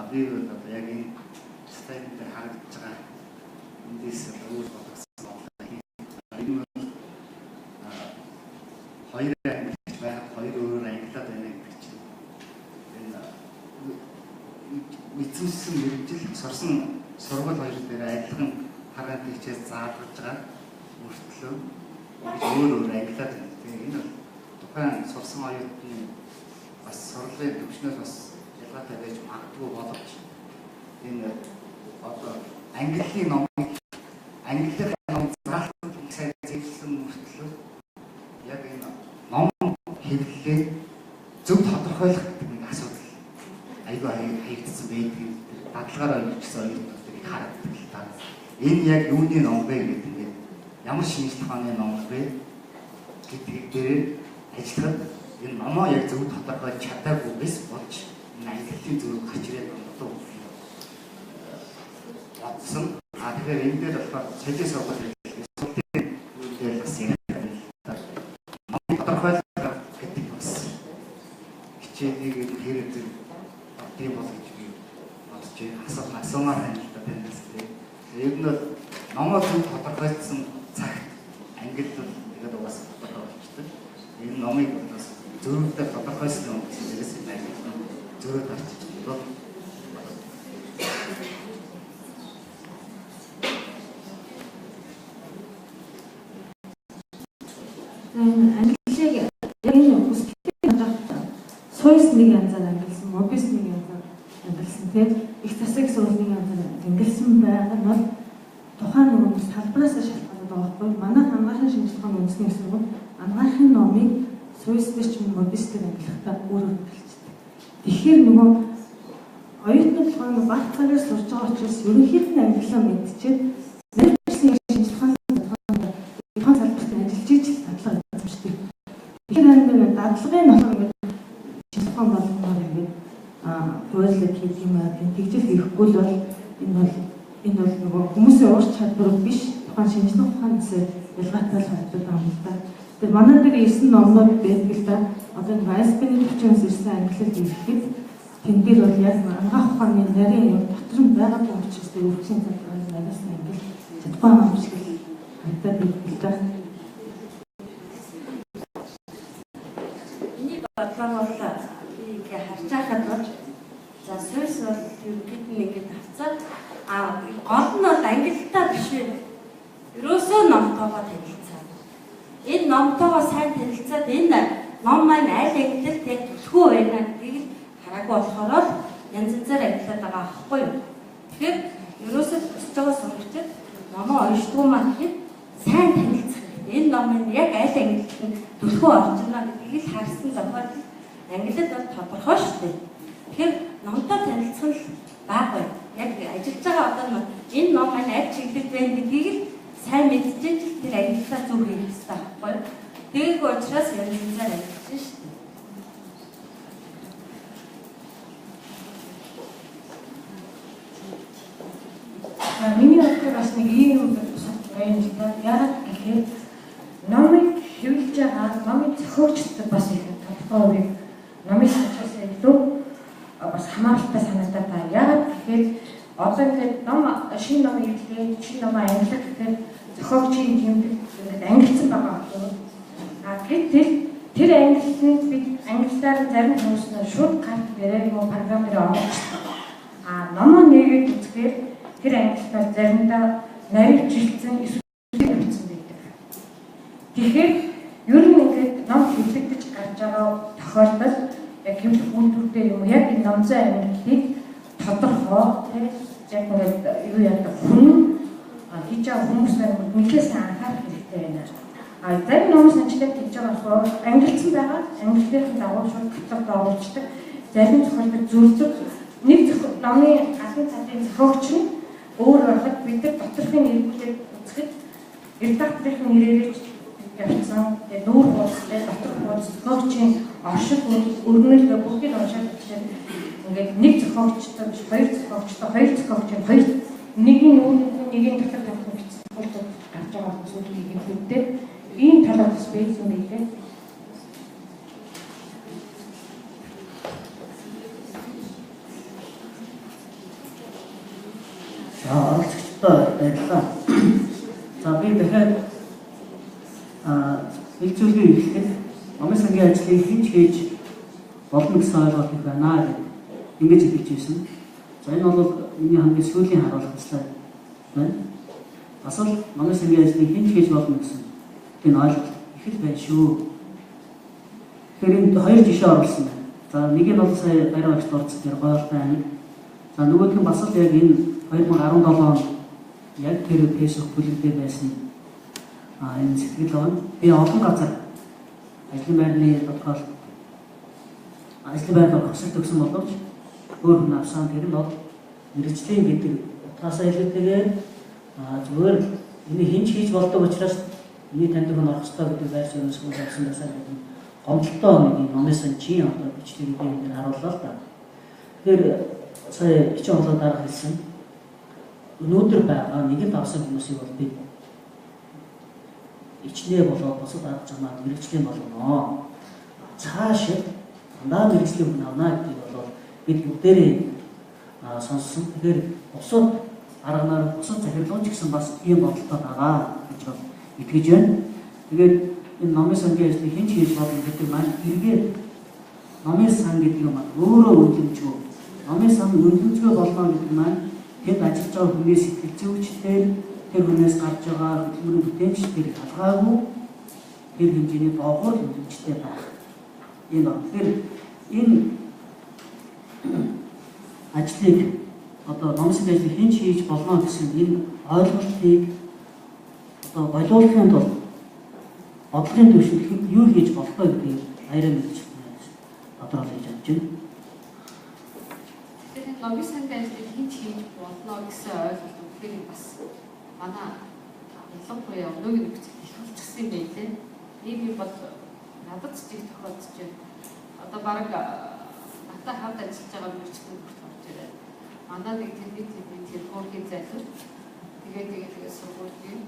Би одоо яг энэ стадид дээр харагдаж байгаа эндээс өөр бодсон байна. Хоёр ангилж байгаа, хоёр өөр ангилаад байна гэдэг чинь энэ эзэмсэн мэргэжил сурсан сургууль хоёр дээр адилхан хараат хичээл зааж байгаа мөртлөө өөр ангилаад байна. Тэгээ энэ тухайн сурсан оюутны бас сурлын төвчнөөс бас ялгаатай байж магадгүй боловч энэ одоо ангиллын номыг ангиллын ном заахад сайн зэвссэн мөртлөө яг энэ ном хэвлэлээ зөв тодорхойлох гэдэг нэг асуудал айгүй хаягдсан байдаг. Дадлагаараа өгсөн оюутнуудыг харагддаг л та. Энэ яг юуны ном бэ гэдэг ингээд ямар шинжлэх ухааны ном бэ гэдгийг дээр ажиллахад энэ номоо яг зөв тодорхойлж чадаагүй биш болж энэ ангиллын зөв гарч ирээд одоо бодсон. Тэгэхээр энэ дээр болохоор цэжээс авах зүйлтэй үйл бас юм. Тодорхойлох гэдэг бас хичээнийг хэрэг зөв тийм бол гэж би бодож байна. Асуумаар байна л да танаас тийм. Ер нь номоо зөв тодорхойлсон цагт ангилд тэгээд угаасаа тодорхойлчихдаг. Энэ номыг бас зөвхөн тодорхойлсон юм гэсэн дээрээс юм байна. Зөвхөн тарчдаг. Ангиллыг яг энэ хүсэлтийн хангалттай Сойс нэг янзаар ангилсан, Мобис нэг янзаар ангилсан тийм их засаг суурь нэг янзаар ангилсан байгаа нь бол тухайн нөгөө салбараас шалтгаалаад байгаа байхгүй. Манай хамгаалалтын шинжилгээ ухааны үндэсний сургууль хамгаалахын номыг Сойс дээр ч Мобис дээр ангилахдаа өөр хэлцдэг. Тэгэхээр нөгөө оюутнууд болохоор баг цагаар сурж байгаа учраас ерөнхийд нь ангиллаа мэдчихээд мэргэжлийн шинжилгээ ухааны салбарт ажиллаж иж дадлага эзэмшдэг. Тэгэхээр энэ дадлагын нохор ингээд шинжилгээ ухаан болгоноор ингээд хуулиуд хийх юм аа тэгжэл хийхгүй л бол энэ бол нөгөө хүмүүсийн ур чадвар биш тухайн шинжилгээ ухаанаас ялгаатай л харагддаг юм байна. Тэгэхээр манай дээр 9 номнууд байдаг л да. Одоо нэг ISP-ийн төвчнөөс ирсэн ангиллал хийхэд тэн дээр бол яг агаах ухааны нарийн дотор нь байгаа үйлчлэлтэй өргөсөн цагаас надаас ангил чадвар амжилт хатад хэлдэг. Энийг бодлоо би харж байхад бол за сүйс бол ерөнхийд нь ингэж хавцаад гол нь бол ангиллалтаа биш вэ. Ерөөсөө номтойгоо танилцаад. Энэ номтойгоо сайн танилцаад энэ ном маань аль ангиллалт яг төлхөө байна гэдгийг хараагүй болохоор янз янзаар ангиллаад байгаа аахгүй юу. Тэгэхээр ерөөсөө өсөж байгаа сурагчид номоо уншдгүй маань гэхэд сайн танилцах. Энэ номын яг аль ангиллалт нь төлхөө орж байна гэдгийг л харсан тохиолдолд ангиллалт бол тодорхой шүү дээ. Тэгэхээр номтой танилцах нь бага бай. Яг ажиллаж байгаа одоо энэ ном маань аль чиглэлд байна гэдгийг л сайн мэдчихэж тэр ангиллалаа зөв хийх хэрэгтэй байхгүй юу. Тэгэхгүй учраас янз янзаар ажиллаж шүү дээ. Миний бодлоор бас нэг ийм байна л да. Яагаад гэхээр номыг хэвлэж байгаа номын зохиогчдод бас их тодорхой үеийг номын зохиолчоос илүү бас хамааралтай санагдаад байна. Яагаад гэхээр одоо ингээд ном шинэ ном ирлээ, шинэ ном ангилах гэхээр зохиогчийн тэмдэг ингээд ангилсан байгаа байхгүй. Гэтэл тэр ангиллыг бид англиар зарим хүмүүс нь шууд карт дээр юм уу програмаар оруулдаг. Номоо нэгээд үзэхээр тэр ангиллаар заримдаа нарийнжилсан эсвэл бичсэн байдаг. Тэгэхээр ер нь ингээд ном хэвлэгдэж гарч байгаа тохиолдол яг хэвлэх үйлдвэртэй юм яг энэ номзын ангиллыг тодорхой яг ингээд юу яадаг хүн хийж байгаа хүмүүсээр нэлээд сайн анхаарах хэрэгтэй байна. Зарим номын санчлалд хийж байгаа болохоор ангилсан байгаа ангиллын дагуу шууд каталогт оруулцдаг. Зарим зохиолчид зөвлөж нэг номын гадны цаадын зохиогч нь өөр байхад бид нар доторхын нэрүүдийг үзэхэд редакторын нэрээр явсан тэгээ нүүр хуустай доторх хуус зохиогчийн оршил өргөнөлөө бүгдийг уншаад үзсэн. Ингээд нэг зохиогчтой биш хоёр зохиогчтой хоёр зохиогчийн хоёр нэгийн нэгийн дотор тавьсан бичсэн тохиолдол гарч байгаа зүйлийг хэлэхдээ ийм талаас байсан байлээ. Оролцогчтой байлаа. За би дахиад хэлцүүлгийн эхлэхэд номын сангийн ажлыг хинч хийж болно гэсэн ойлголт их байна гэдэг ингэж хэлж ирсэн. За энэ бол миний хамгийн сүүлийн харуулах слайд байна. Бас л номын сангийн ажлыг хинч хийж болно гэсэн энэ ойлголт их л байна шүү. Тэгэхээр энд хоёр жишээ оруулсан байна. За нэг нь бол сая барь багш дурдсан тэр гоёлтой байна. За нөгөөх нь бас л яг энэ 2017 онд яг тэр Facebook бүлэгдээ байсан энэ сэтгэл байна. Би олон газар ажлын байрны тодорхойлолт ажлын байраар хөсөлт өгсөн боловч өөр хүн авсан тэр нь бол мэргэжлийн гэдэг утгаасаа илүүтэйгээр зүгээр энэ хинч хийж болдог учраас миний таньдаг хүн орох ёстой гэдэг байр суурьнаас хүн авсан дасаар гэдэг гомдолтой нэг номын санчийн одоо бичлэгийг энэ харууллаа л да. Тэгэхээр сая бичэн болоод дараах хэлсэн. Өнөөдөр байгаа нэгэн давсан хүмүүсийг бол би ичнээ болоод босод арга замаар мэрэгжлийн болгоно. Цааш дандаа мэрэгжлийн хүн авна гэдэг бол бид бүгдээрээ сонссон. Тэгэхээр босод арганаар босод захирлууч гэсэн бас ийм бодолтой байгаа гэж итгэж байна. Тэгээд энэ номын сангийн ажлыг хэн ч хийж болно гэдэг маань эргээд номын сан гэдэг юм аа өөрөө үнэлэмжгүй. Номын сан үнэлэмжгүй болно гэдэг маань тэнд ажиллаж байгаа хүний сэтгэл зүйчтэй тэр хүнээс гарч байгаа хөдөлмөрийн бүтээмжтэй халгаагүй тэр хэмжээний доогуур хэмжээтэй байх. Энэ ба. Тэгэхээр энэ ажлыг одоо номын сангийн ажлыг хэн ч хийж болно гэсэн энэ ойлголтыг одоо болиулахын тулд бодлогын төвшөлт юу хийж болох вэ гэдгийг аяараа мэдчих тодорхойлж хийж байна. Тэгэхээр номын сангийн ажлыг хэн ч хийж болно гэсэн ойлголт өгөхийг бас манай ялангуяа өнөөгийн нөхцөлд илэрхийлчихсэн юм байлээ. Ийм юм бол надад ч их тохиолдож байна. Одоо баг надад хавд ажиллаж байгаа мөрчтөнд хүрч ирээ. Манай нэг тэр хөөрхийн зайлшгүй. Тэгээд сургуулийн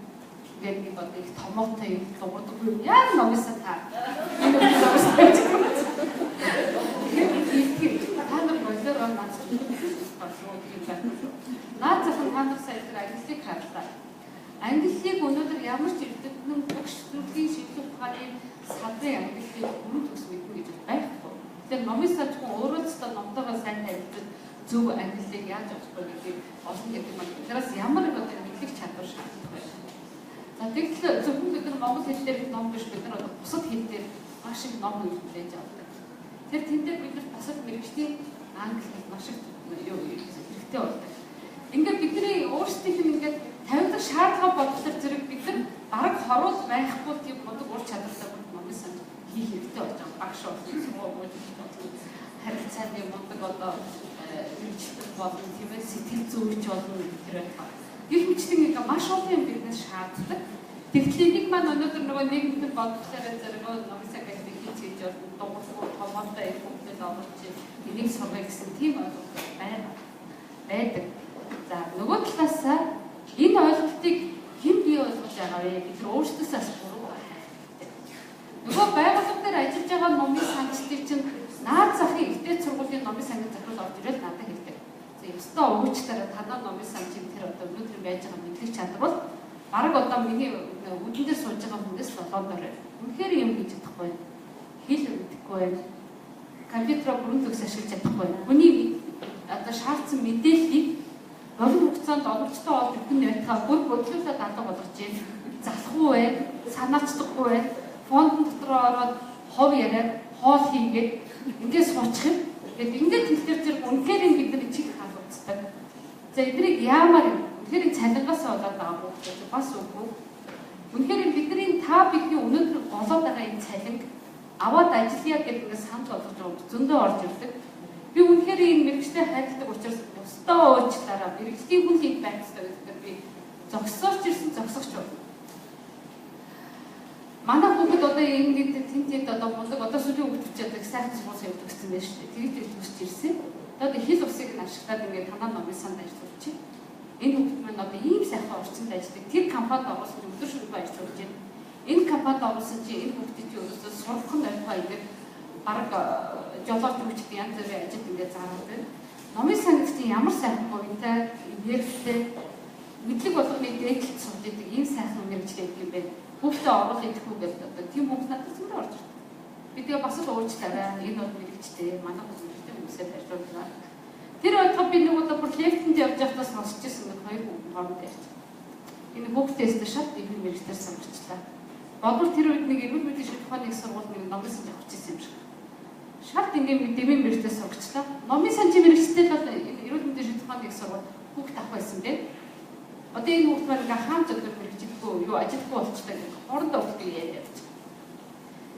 тэгээд би бод их томоотой юм дуурдаг юм. Яг номын сан та. Та нар болоор надад асуудал юм байна. Наад зах нь хандах сайдаар ангиллыг харлаа. Ангиллыг өнөөдөр ямар ч эрдэмтэн төгсгөлийн шинжлэх ухааны салбарын ангиллыг өмнө төгс мэднэ гэж байхгүй. Тэгэхээр номын санчхан өөрөө ч номтойгоо сайн тавьдаг зөв ангиллыг яаж авах вэ гэдгийг олон гэдэг маань тэрээс ямар нэг одоо ангиллыг чадвар шаардлагатай байна. За тэгэхээр зөвхөн бид нар монгол хэл дээр ном биш бид нар бусад хэл дээр маш их ном хүлээж авдаг. Тэр тэндээ бид нар бусад мэргэжлийн англи хэл маш их юу хэрэгтэй болдог. Ингээд бидний өөрсдийнх нь ингээд тавьдаг шаардлага бодлоор зэрэг бид нар бараг хорвол байхгүй тийм бодог ур чадвартай номын сан хийх хэрэгтэй болж байгаа. Багш болон харилцааны бодог одоо хэрэгжүүлэх болон тийм ээ сэтгэл зүйч болон тэр байна. Гэх мэтлэн ингээ маш олон юм биднээс шаарддаг. Тэгтэл нэг маань өнөөдөр нөгөө нийгэмд бодлохоор зэрэг номын цаг гэдэг хийж болно. Дугуйг томоотой их хүмүүсд олж энийг сургая гэсэн тийм ойлголт байдаг. За нөгөө талаасаа энэ ойлголтыг хэн бий болгож байгаа вэ? Бид өөрсдөөсөө буруу хайртай. Нөгөө байгууллага дээр ажиллаж байгаа номын санчдыг чинь наад захын ихтэй сургуулийн номын сангийн захирал орж ирээд надад хэлдэг. Ёстой уучлаарай танаа номын санчийн тэр одоо өнөөдөр байж байгаа мэдлэг чадвар бол бараг одоо миний үдэндээ сууж байгаа хүнээс болоодоор үнэхээр юм хийж чадахгүй байна. Хэл мэдэхгүй байна. Компьютероо бүрэн төгс ашиглаж чадахгүй байна. Хүний одоо шаардсан мэдээллийг богино хугацаанд олонцтой бол бүхэн байтгаа бүр бодлуулаад алга болгож байна. Залахгүй байна, санаачдаггүй байна. Фонд дотор ороод хов яриад, хоол хийгээд ингээд суучих юм. Ингээд тэлтэр зэрэг үнэхээр бидний чих хаалцдаг. За эднийг яамаар үнэхээр цалингаас болоод байгаа хүмүүс бас үгүй. Үнэхээр бидний та бидний өнөөдөр голоод байгаа энэ цалинг аваад ажиллая гэдэг ингээд санал болгож байгаа зөндөө орж ирдэг. Би үнэхээр энэ мэрэгчтэй хайрладаг учраас өстөө уучлаарай. Мэрэгчлийн хүн хийх байх ёстой гэдэг би зогсоож ирсэн зогсогч байна. Манай хүүхэд одоо ингээд тэнцээд одоо мундаг одоо сүлийн хүүхдүүд ч одоо сайхан сургууль явуулдаг гэсэн байна шүү дээ. Тэгээд төгсч ирсэн. Одоо хэл усыг нь ашиглаад ингээд танаа номын санд ажиллаж байна. Энэ хүүхэд маань одоо ийм сайхан орчинд ажилладаг. Тэр компанид оруулсан өдөр шөнөгүй ажиллаж байна. Энэ компанид оруулсан чи энэ хүүхдэд чи өөрөөсөө сурах нь ойлгоо ингээд бараг жолооч мөчд янз бүрийн ажил ингээд заараад байна. Номын санд чинь ямар сайхан гоёнтай, энергитэй мэдлэг болгоны дээдлэлд сууж идэг ийм сайхан мэрэгчлээ гэх юм бэ. Хүүхдээ оруулах идэхгүй гэдэг одоо тийм хүмүүс надад зөндөө орж ирдэг. Би тэгээ бас л уучлаарай. Энэ бол мэрэгчтэй, манай хүмүүстэй хүмүүсээ барьжуулнаа. Тэр ойлголт би нэг удаа проектэнд явж байхдаа сонсч ирсэн нэг хоёр хүн хооронд ярьж. Энэ хүүхдээс шат их мэрэгчээр сонгочлаа. Бодвол тэр үед нэг эрүүл мэндийн шинжилгээ ухааны их сургууль нэг номын санж авч ирсэн юм шиг. Шат ингээд дэмийн мэрэгчээр сонгочлаа. Номын санжийн мэрэгчтэй бол эрүүл мэндийн шинжилгээ ухааны их сургууль хүүхд авах байсан дээ. Одоо энэ хүүхд маань ингээ хаан зөвлөөр мэрэгчлэхгүй юу ажилтгүй болчихлоо гэх хоорондоо өгдөг яриад.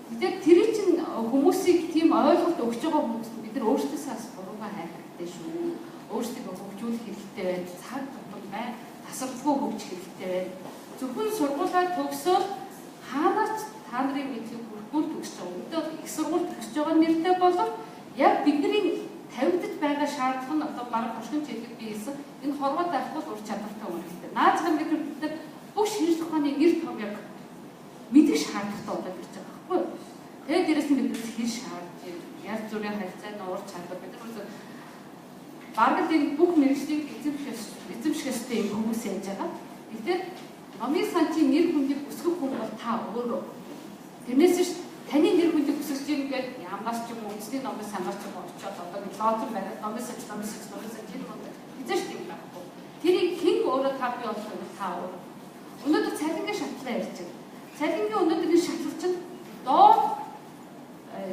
Тэгэхээр тэр чинь хүмүүсийг тийм ойлголт өгч байгаа хүмүүс бид нар өөрсдөөсөө бас буруугаа хайх хэрэгтэй шүү. Өөрсдөө хөгжүүлэх хэрэгтэй байна. Цаг тутам бай тасралтгүй хөгжих хэрэгтэй байна. Зөвхөн сургуулаа төгсөөл хаанаач та нарын мэдлэг бүрхүүр төгсөж байгаа. Өдөө их сургууль төгсөж байгаа нэртэй болов яг бидний тавигдж байгаа шаардлага нь одоо бараг хошгин жилиг биесэн энэ хорвоо даахгүй ур чадвартай үнэхээр наад зам гэдэг бид нар бүх шинжлэх ухааны нэр том яг мэдэх шаардлагатай болоод ирж байгаа байхгүй юу. Тэгээд дээрэс нь бид хэл шаардж яаж зүрийн харилцааны ур чадвар бид нар бараг энэ бүх мэргэжлийг эзэмшихтэй юм хүмүүс яаж байгаа. Тэгэхээр номын санчийн нэр хүндийг өсгөх хүн бол та өөрөө. Тэрнээс ш таны нэр хүндийг өсгөж юм гээд ямаас ч юм уу эцний номын санаач юм очоод одоо нэг лозон бариад номын санч энэ хүнд эзэж тийм байхгүй. Тэрийг хэн өөрөө та бий болох нь та өөрөө. Өнөөдөр цалингийн шатлаа ярьж байна. Цалингийн өнөөдрийн шатлал чинь доод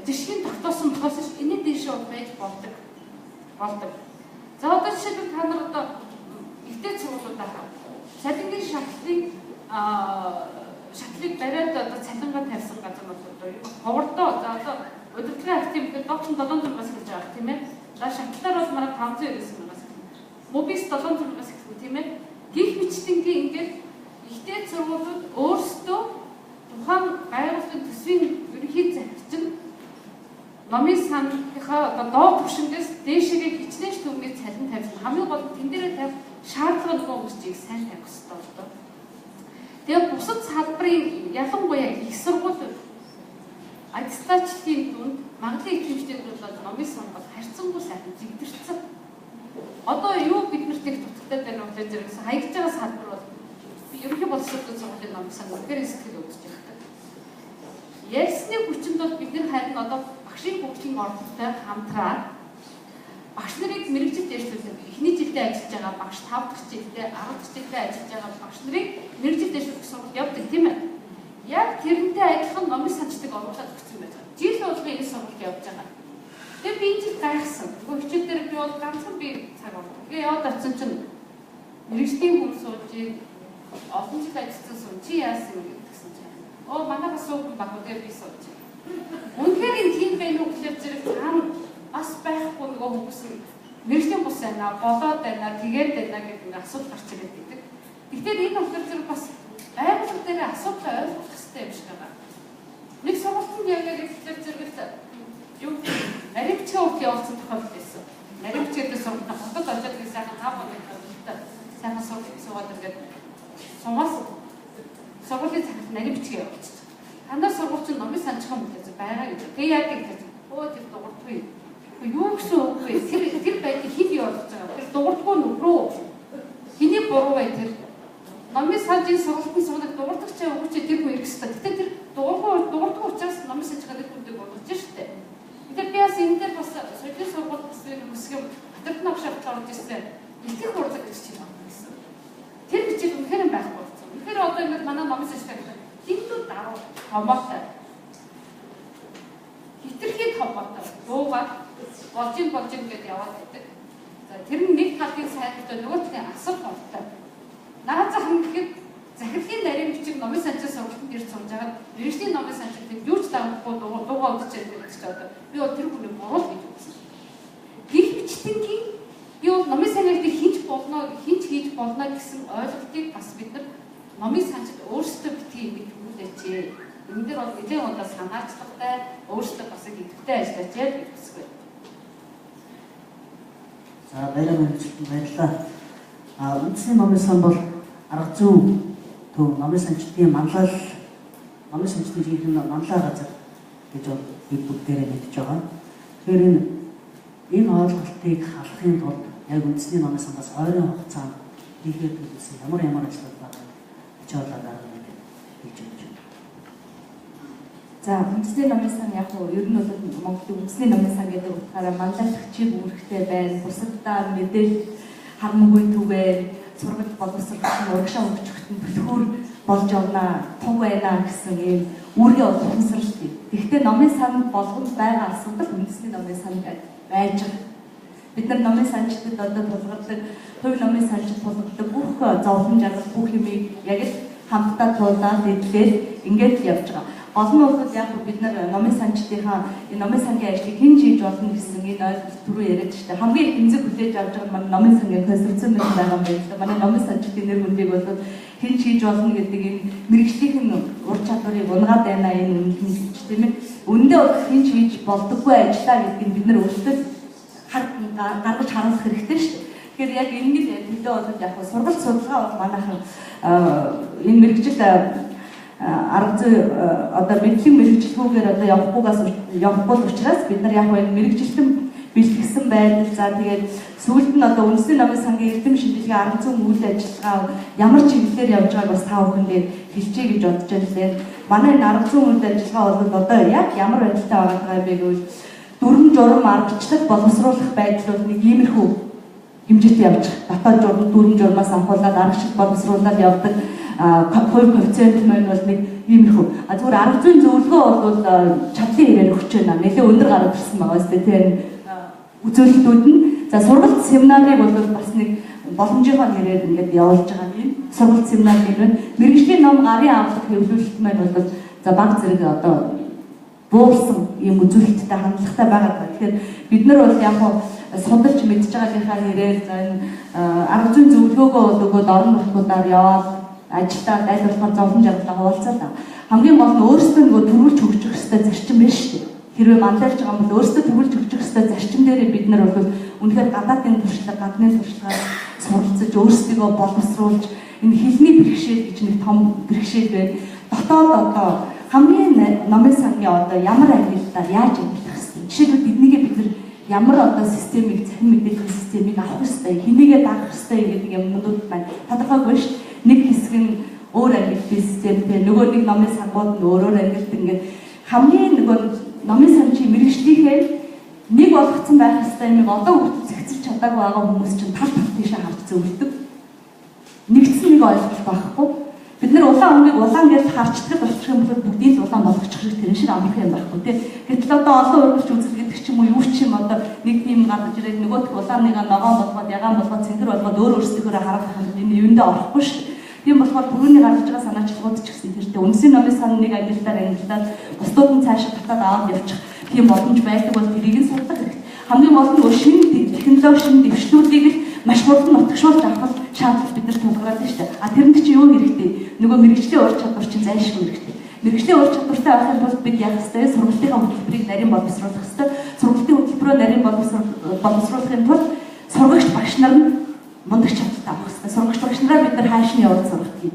жишгийн тогтоосон болохоос энэ дэшээ байж болдог. За одоо жишээлбэл та нар одоо ихтэй цуглуудаа цалингийн шатлыг бариад одоо цалингаа тавьсан газар бол одоо ховордоо за одоо удирдлагын актив гэдэг доотлон 700-аас эхэлж байгаа тийм ээ. За шатлаар бол манай 599-аас мобис 700-аас эхэлдэг тийм ээ. Гих мэтлэнгийн ингээд ихтэй цуглууд өөрсдөө тухайн байгууллагын төсвийн ерөнхий захирчин номын санхийнхаа одоо доод түвшингээс дээшээгээ хичнээн төвний цалин тавьсан. Хамгийн гол тэн дээрээ тавих шаардлага нөгөө хүмүүсийг сайн тавих хэрэгтэй болдог. Тэгээ бусад салбарын ялангуяа их сургууль аттестатчдын дүнд магадлал идэвхтэй бол номын сан бол харьцангуй сайхан зэгдэрсэн. Одоо юу биднэрт их дутагтай байна вэ гэхээр зэрэгс хаягдж байгаа салбар бол ерөнхий боловсролын сургуулийн номын сан үнэхээр сэтгэл өгдөж байдаг. Ярьсны хүчинд бол бид нар харин одоо багшийн хөгжлийн ордонтой хамтраад багш нарыг мэрэгжилд дэвшүүлэх эхний жилдээ ажиллаж байгаа багш 5 дахь жилдээ 10 дахь жилдээ ажиллаж байгаа багш нарыг мэрэгжилд дэвшүүлэх сургалт явуулдаг тийм ээ. Яг тэрнтэй адилхан номын санчтыг оруулаад өгсөн байж байгаа. Жил болгоо энэ сургалт явуулж байгаа. Тэгээ би энэ жил гайхсан. Нөгөө хичээл дээр би бол ганцхан би цаг орлоо. Тэгээ яваад очсон чинь мэрэгжлийн хүн сууж олон жил ажилласан сум чи яасан юм гэсэн чинь. Оо манайхаас суух баг үгүй би сууж. Үнэхээр энэ тийм байх уу гэхээр зэрэг цаана бас байхгүй нөгөө хүмүүс мэрэгжлийн бус байна, болоод байна, тэгээд байна гэдэг нэг асуудал гарч ирээд байдаг. Тэгэхээр энэ болохоор зэрэг бас байгууллага дээр асуудал ойлгох хэрэгтэй юм шиг байна. Нэг сургалтанд яг гэхээр зэрэг юу наривчгийн урт явуулсан тохиолдол байсан. Наривчгийн сургалтанд хотод очиод би сайхан 5 хоног сайхан суугаад ингээд сумаас сургуулийн цагт наривчгийн явуулчих. Хандаа сургууль чинь номын санчхан мөлөс байгаа гэж. Тэгээ яг гэдэг өө тэр дуурдгүй. Юу гэсэн үг вэ? Тэр байдлыг хэн явуулж байгаа? Тэр дуурдгүй нүрөө. Хэний буруу бай тэр? Номын санчийн сургалтын суудаг дуурдаг ч үгүй чи тэр хүн ихсэн. Гэтэ тэр дуурдгүй учраас номын санчгааны хүндэг болгож штэ. Тэгэхээр би бас энэ дээр бас соёлын сургууль бас нэг хэсэг батархны авшаад орж ирсэн. Итгэх урлаг гэж чинь байна гэсэн. Тэр хичээл үнэхээр байхгүй болсон. Тэгэхээр одоо ингээд манай номын санчтай хинтүү даруу томоотой. Хитрхийн томоотой. Дуугаар болж ингээд яваад байдаг. За тэр нь нэг талын сайнтай нөгөөтний асар болтой. Наазах ингээд захирлын нарийн бичиг номын санчаа сургалтанд ирж сууж байгаа. Мэргэжлийн номын санчаад юу ч даахгүй дуугаа удаж ярьдаг гэж одоо би бол тэр хүний буруу гэж үзсэн. Гэх бичтэнгийн би бол номын санчааг хийж хийж болно гэсэн ойлголтыг бас бид нар номын санчид өөрсдөө битгий мэдүүлээч. Энэ дээр бол нэлээд удаа санаачлагтай өөрсдөө бас идэвхтэй ажиллаж яа гэж хүсвэ. За баярлалаа. Үндэсний номын сан бол арга зүйн төв номын санчдын манлал номын санчдын жинхэнэ манлай газар гэж бол бид бүгдээрээ мэдж байгаа. Тэгэхээр энэ ойлголтыг халахын тулд яг үндэсний номын сангаас ойрын хугацаанд хийгээд үзсэн ямар ажил байгаа хичээлээ гаргах гэж хэлж байна. За үндэсний номын сан яг нь ер нь бол Монголын үндэсний номын сан гэдэг утгаараа манлайлагчийг үүрэгтэй байна. Бусаддаа мэдээлэл харамгүй түгээр сургалт боловсролын урагшаа өгчөхт нь бүлхүүр болж явна, туг байна гэсэн ийм үүргээ ухамсарлт. Гэхдээ номын сан болгонд байгаа асуудал үндэсний номын сан байж байгаа. Бид нар номын санчдад одоо тулгардаг, хувь номын санчд тулгардаг бүх зовлон жаргал бүх юмыг яг л хамтдаа туулаад эдлээд ингээд явж байгаа. Олон улсад яг бид нар номын санчдынхаа энэ номын сангийн ажлыг хэн хийж болно гэсэн энэ ойлголт түрүү яриад штэ. Хамгийн их тэмцэг хүлээж авч байгаа манай номын сангийн конструкцийн нэг байгаа юм байна. Манай номын санчдын нэр хүндийг бол хэн хийж болно гэдэг энэ мэрэгжлийн ур чадварыг унгаад байна энэ үнэлж тийм ээ. Үндэ бол хэн хийж болдоггүй ажиллаа гэдэг нь бид нар өөрсдөө гаргаж харуулах хэрэгтэй шүү дээ. Тэгэхээр яг энэ төлөө бол яг сургалт судалгаа бол манайхан энэ мэрэгжил арга зүй одоо мэдлэг мэрэгчлгүйгээр одоо явахгүй учраас бид нар яг энэ мэрэгжилтэн бэлтгэсэн байдал за тэгээд сүүлд нь одоо үндэсний номын сангийн эрдэм шинжилгээ арга зүйн үйл ажиллагаа ямар чиглэлээр явж байгааг бас та бүхэндээ хэлчихье гэж бодож байна. Манай энэ арга зүйн үйл ажиллагаа бол одоо яг ямар байдалтай байгаа юм бэ гэвэл дүрм журам аргачлал боловсруулах байдал бол нэг иймэрхүү хэмжээтэй явж байгаа. Дотоод журам дүрм журмаас авахуулаад аргачлал боловсруулаад явдаг хувь коэффициент маань бол нэг иймэрхүү. Зүгээр арга зүйн зөвлөгөө бол чадлын хэрэгээр өгч байна. Нэлээд өндөр гараад ирсэн байгаа үстэй тийм үзүүлэлтүүд нь. За сургалт семинарыг бол бас нэг боломжийнхоо нэрээр ингээд явуулж байгаа юм. Сургалт семинар гэвэл мэрэгжлийн ном гарын авах хэвлүүлэлт маань бол за баг зэрэг одоо буурсан юм үзүүлэлттэй хандлагатай байгаа. Тэгэхээр бид нар бол яг судалж мэдж байгаагийнхаа нэрээр за энэ арга зүйн зөвлөгөөгөө өгөөд орон нутгуудаар яваад ажилдаа дайлуулахаар зовлон жаргалаа хуваалцаад хамгийн гол нь өөрсдөө нөгөө төрүүлж хөгжих ёстой зарчим байна шүү дээ. Хэрвээ манлайлж байгаа бол өөрсдөө төрүүлж хөгжих ёстой зарчим дээрээ бид нар бол үнэхээр гадаадын туршлага, гадны туршлагаар суралцаж өөрсдийгөө боловсруулж энэ хэлний бэрхшээл гэж нэг том бэрхшээл байна. Дотоод одоо хамгийн номын сангийн одоо ямар ангиллаар яаж ажиллах вэ? Жишээлбэл эднийгээ бид нар ямар одоо системийг цахим мэдээллийн системийг авах ёстой, хинийгээ даах ёстой гэдэг юмнууд байна. Тодорхойгүй ш. Нэг хэсэг нь өөр ангилалын системтэй, нөгөө нэг номын сангууд нь өөрөөр ангилалт ингээд хамгийн нөгөө номын санчийн мэрэгжлийнхээ нэг болгоцсон байх ёстой юм одоо хүртэл зэгцэж чадаагүй байгаа хүмүүс чинь тал тийшээ харж зөвлөдөг. Нэгдсэн нэг ойлголт байхгүй. Бид нэр улаан өнгийг улаан гэж харчдаг болчих юм бол бүгдийг улаан болгочих шиг тэр шиг амрах юм байхгүй тий. Гэтэл одоо олон урагш үзэл гэдэг ч юм уу юу ч юм одоо нэг тийм гарч ирээд нөгөөх улааныг ногоон болгоод ягаан болгоод цэнхэр болгоод өөр өөрсдөө харах юм энэ юундээ орохгүй шүү дээ. Тийм болохоор түрүүний гарч байгаа санаачлагууд ч гэсэн тэртээ үндэсний номын саныг ангиллаар ангиллаад бусдууд нь цаашаа татаад аваад явчих тийм боломж байдаг бол тэрийг нь сурдаг хэрэгтэй. Хамгийн гол нь шинэ технологи, шинэ дэвшлүүдийг маш хурдан нутагшуулж авах шаардлага бид нар тулгараад байна шүү дээ. А тэрэнд чи юу хэрэгтэй? Нөгөө мэрэгжлийн ур чадвар чинь зайлшгүй хэрэгтэй. Мэрэгжлийн ур чадвартай байхын тулд бид яах ёстой? Сургалтынхаа хөтөлбөрийг нарийн боловсруулах ёстой. Сургалтын хөтөлбөрөө нарийн боловсруулахын тулд сургагч багш нар нь мундаг чадвартай авах ёстой. Сургагч багш нараа бид нар хаашны явуулж сургах юм.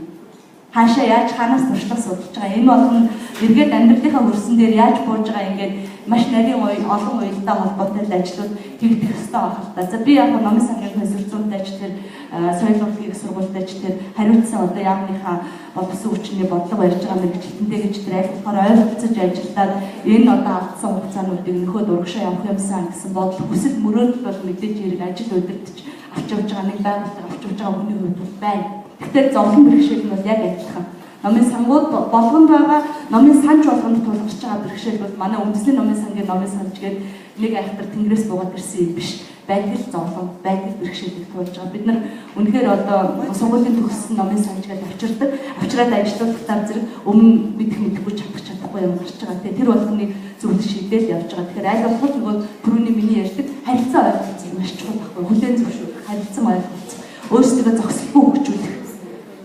Хаашаа яаж ханаас туршлага судалж байгаа. Энэ болгон эргээд амьдралынхаа хөрсөн дээр яаж бууж байгаа ингээд маш нарийн олон уялдаа холбоотой ажлууд хийгдэх ёстой байх л та. За би яг номын сангийн консорциумтай ч тэр соёл урлагийн сургуультай ч тэр хариуцсан одоо яамныхаа боловсон хүчний бодлого барьж байгаа мэрэгч хэдэндээ гэж тэр аль болохоор ойлголцож ажиллаад энэ одоо алдсан хугацаануудыг нөхөд урагшаа явах юмсан гэсэн бодол хүсэл мөрөөдөл бол мэдээж хэрэг ажил удирдах авч явж байгаа нэг байгууллага авч явж байгаа хүний хувьд байна. Тэгэхээр зовлон бэрхшээл нь бол яг адилхан. Номын сангууд болгонд байгаа номын санч болгонд тулгарч байгаа бэрхшээл бол манай үндэсний номын сангийн номын санч гэдэг нэг айхтар тэнгэрээс буугаад ирсэн юм биш. Байдал зовлон, байдал бэрхшээлийг туулж байгаа. Бид нар үнэхээр одоо сургуулийн төгссөн номын санч гэж авчирдаг. Авчираад ажилладаг зэрэг өмнө мэдэхгүй чадахгүй юм гарч байгаа. Тэр болгоныг зөвлөж шийдэл явж байгаа. Тэгэхээр аль болох нөгөө түрүүний миний ярьдаг харилцаа ойлголцол маш чухал байхгүй. Хүлээн зөвшөөрөх, харилцан ойлголцол, өөрсдөө зохисолгүй хөгжүүлэх,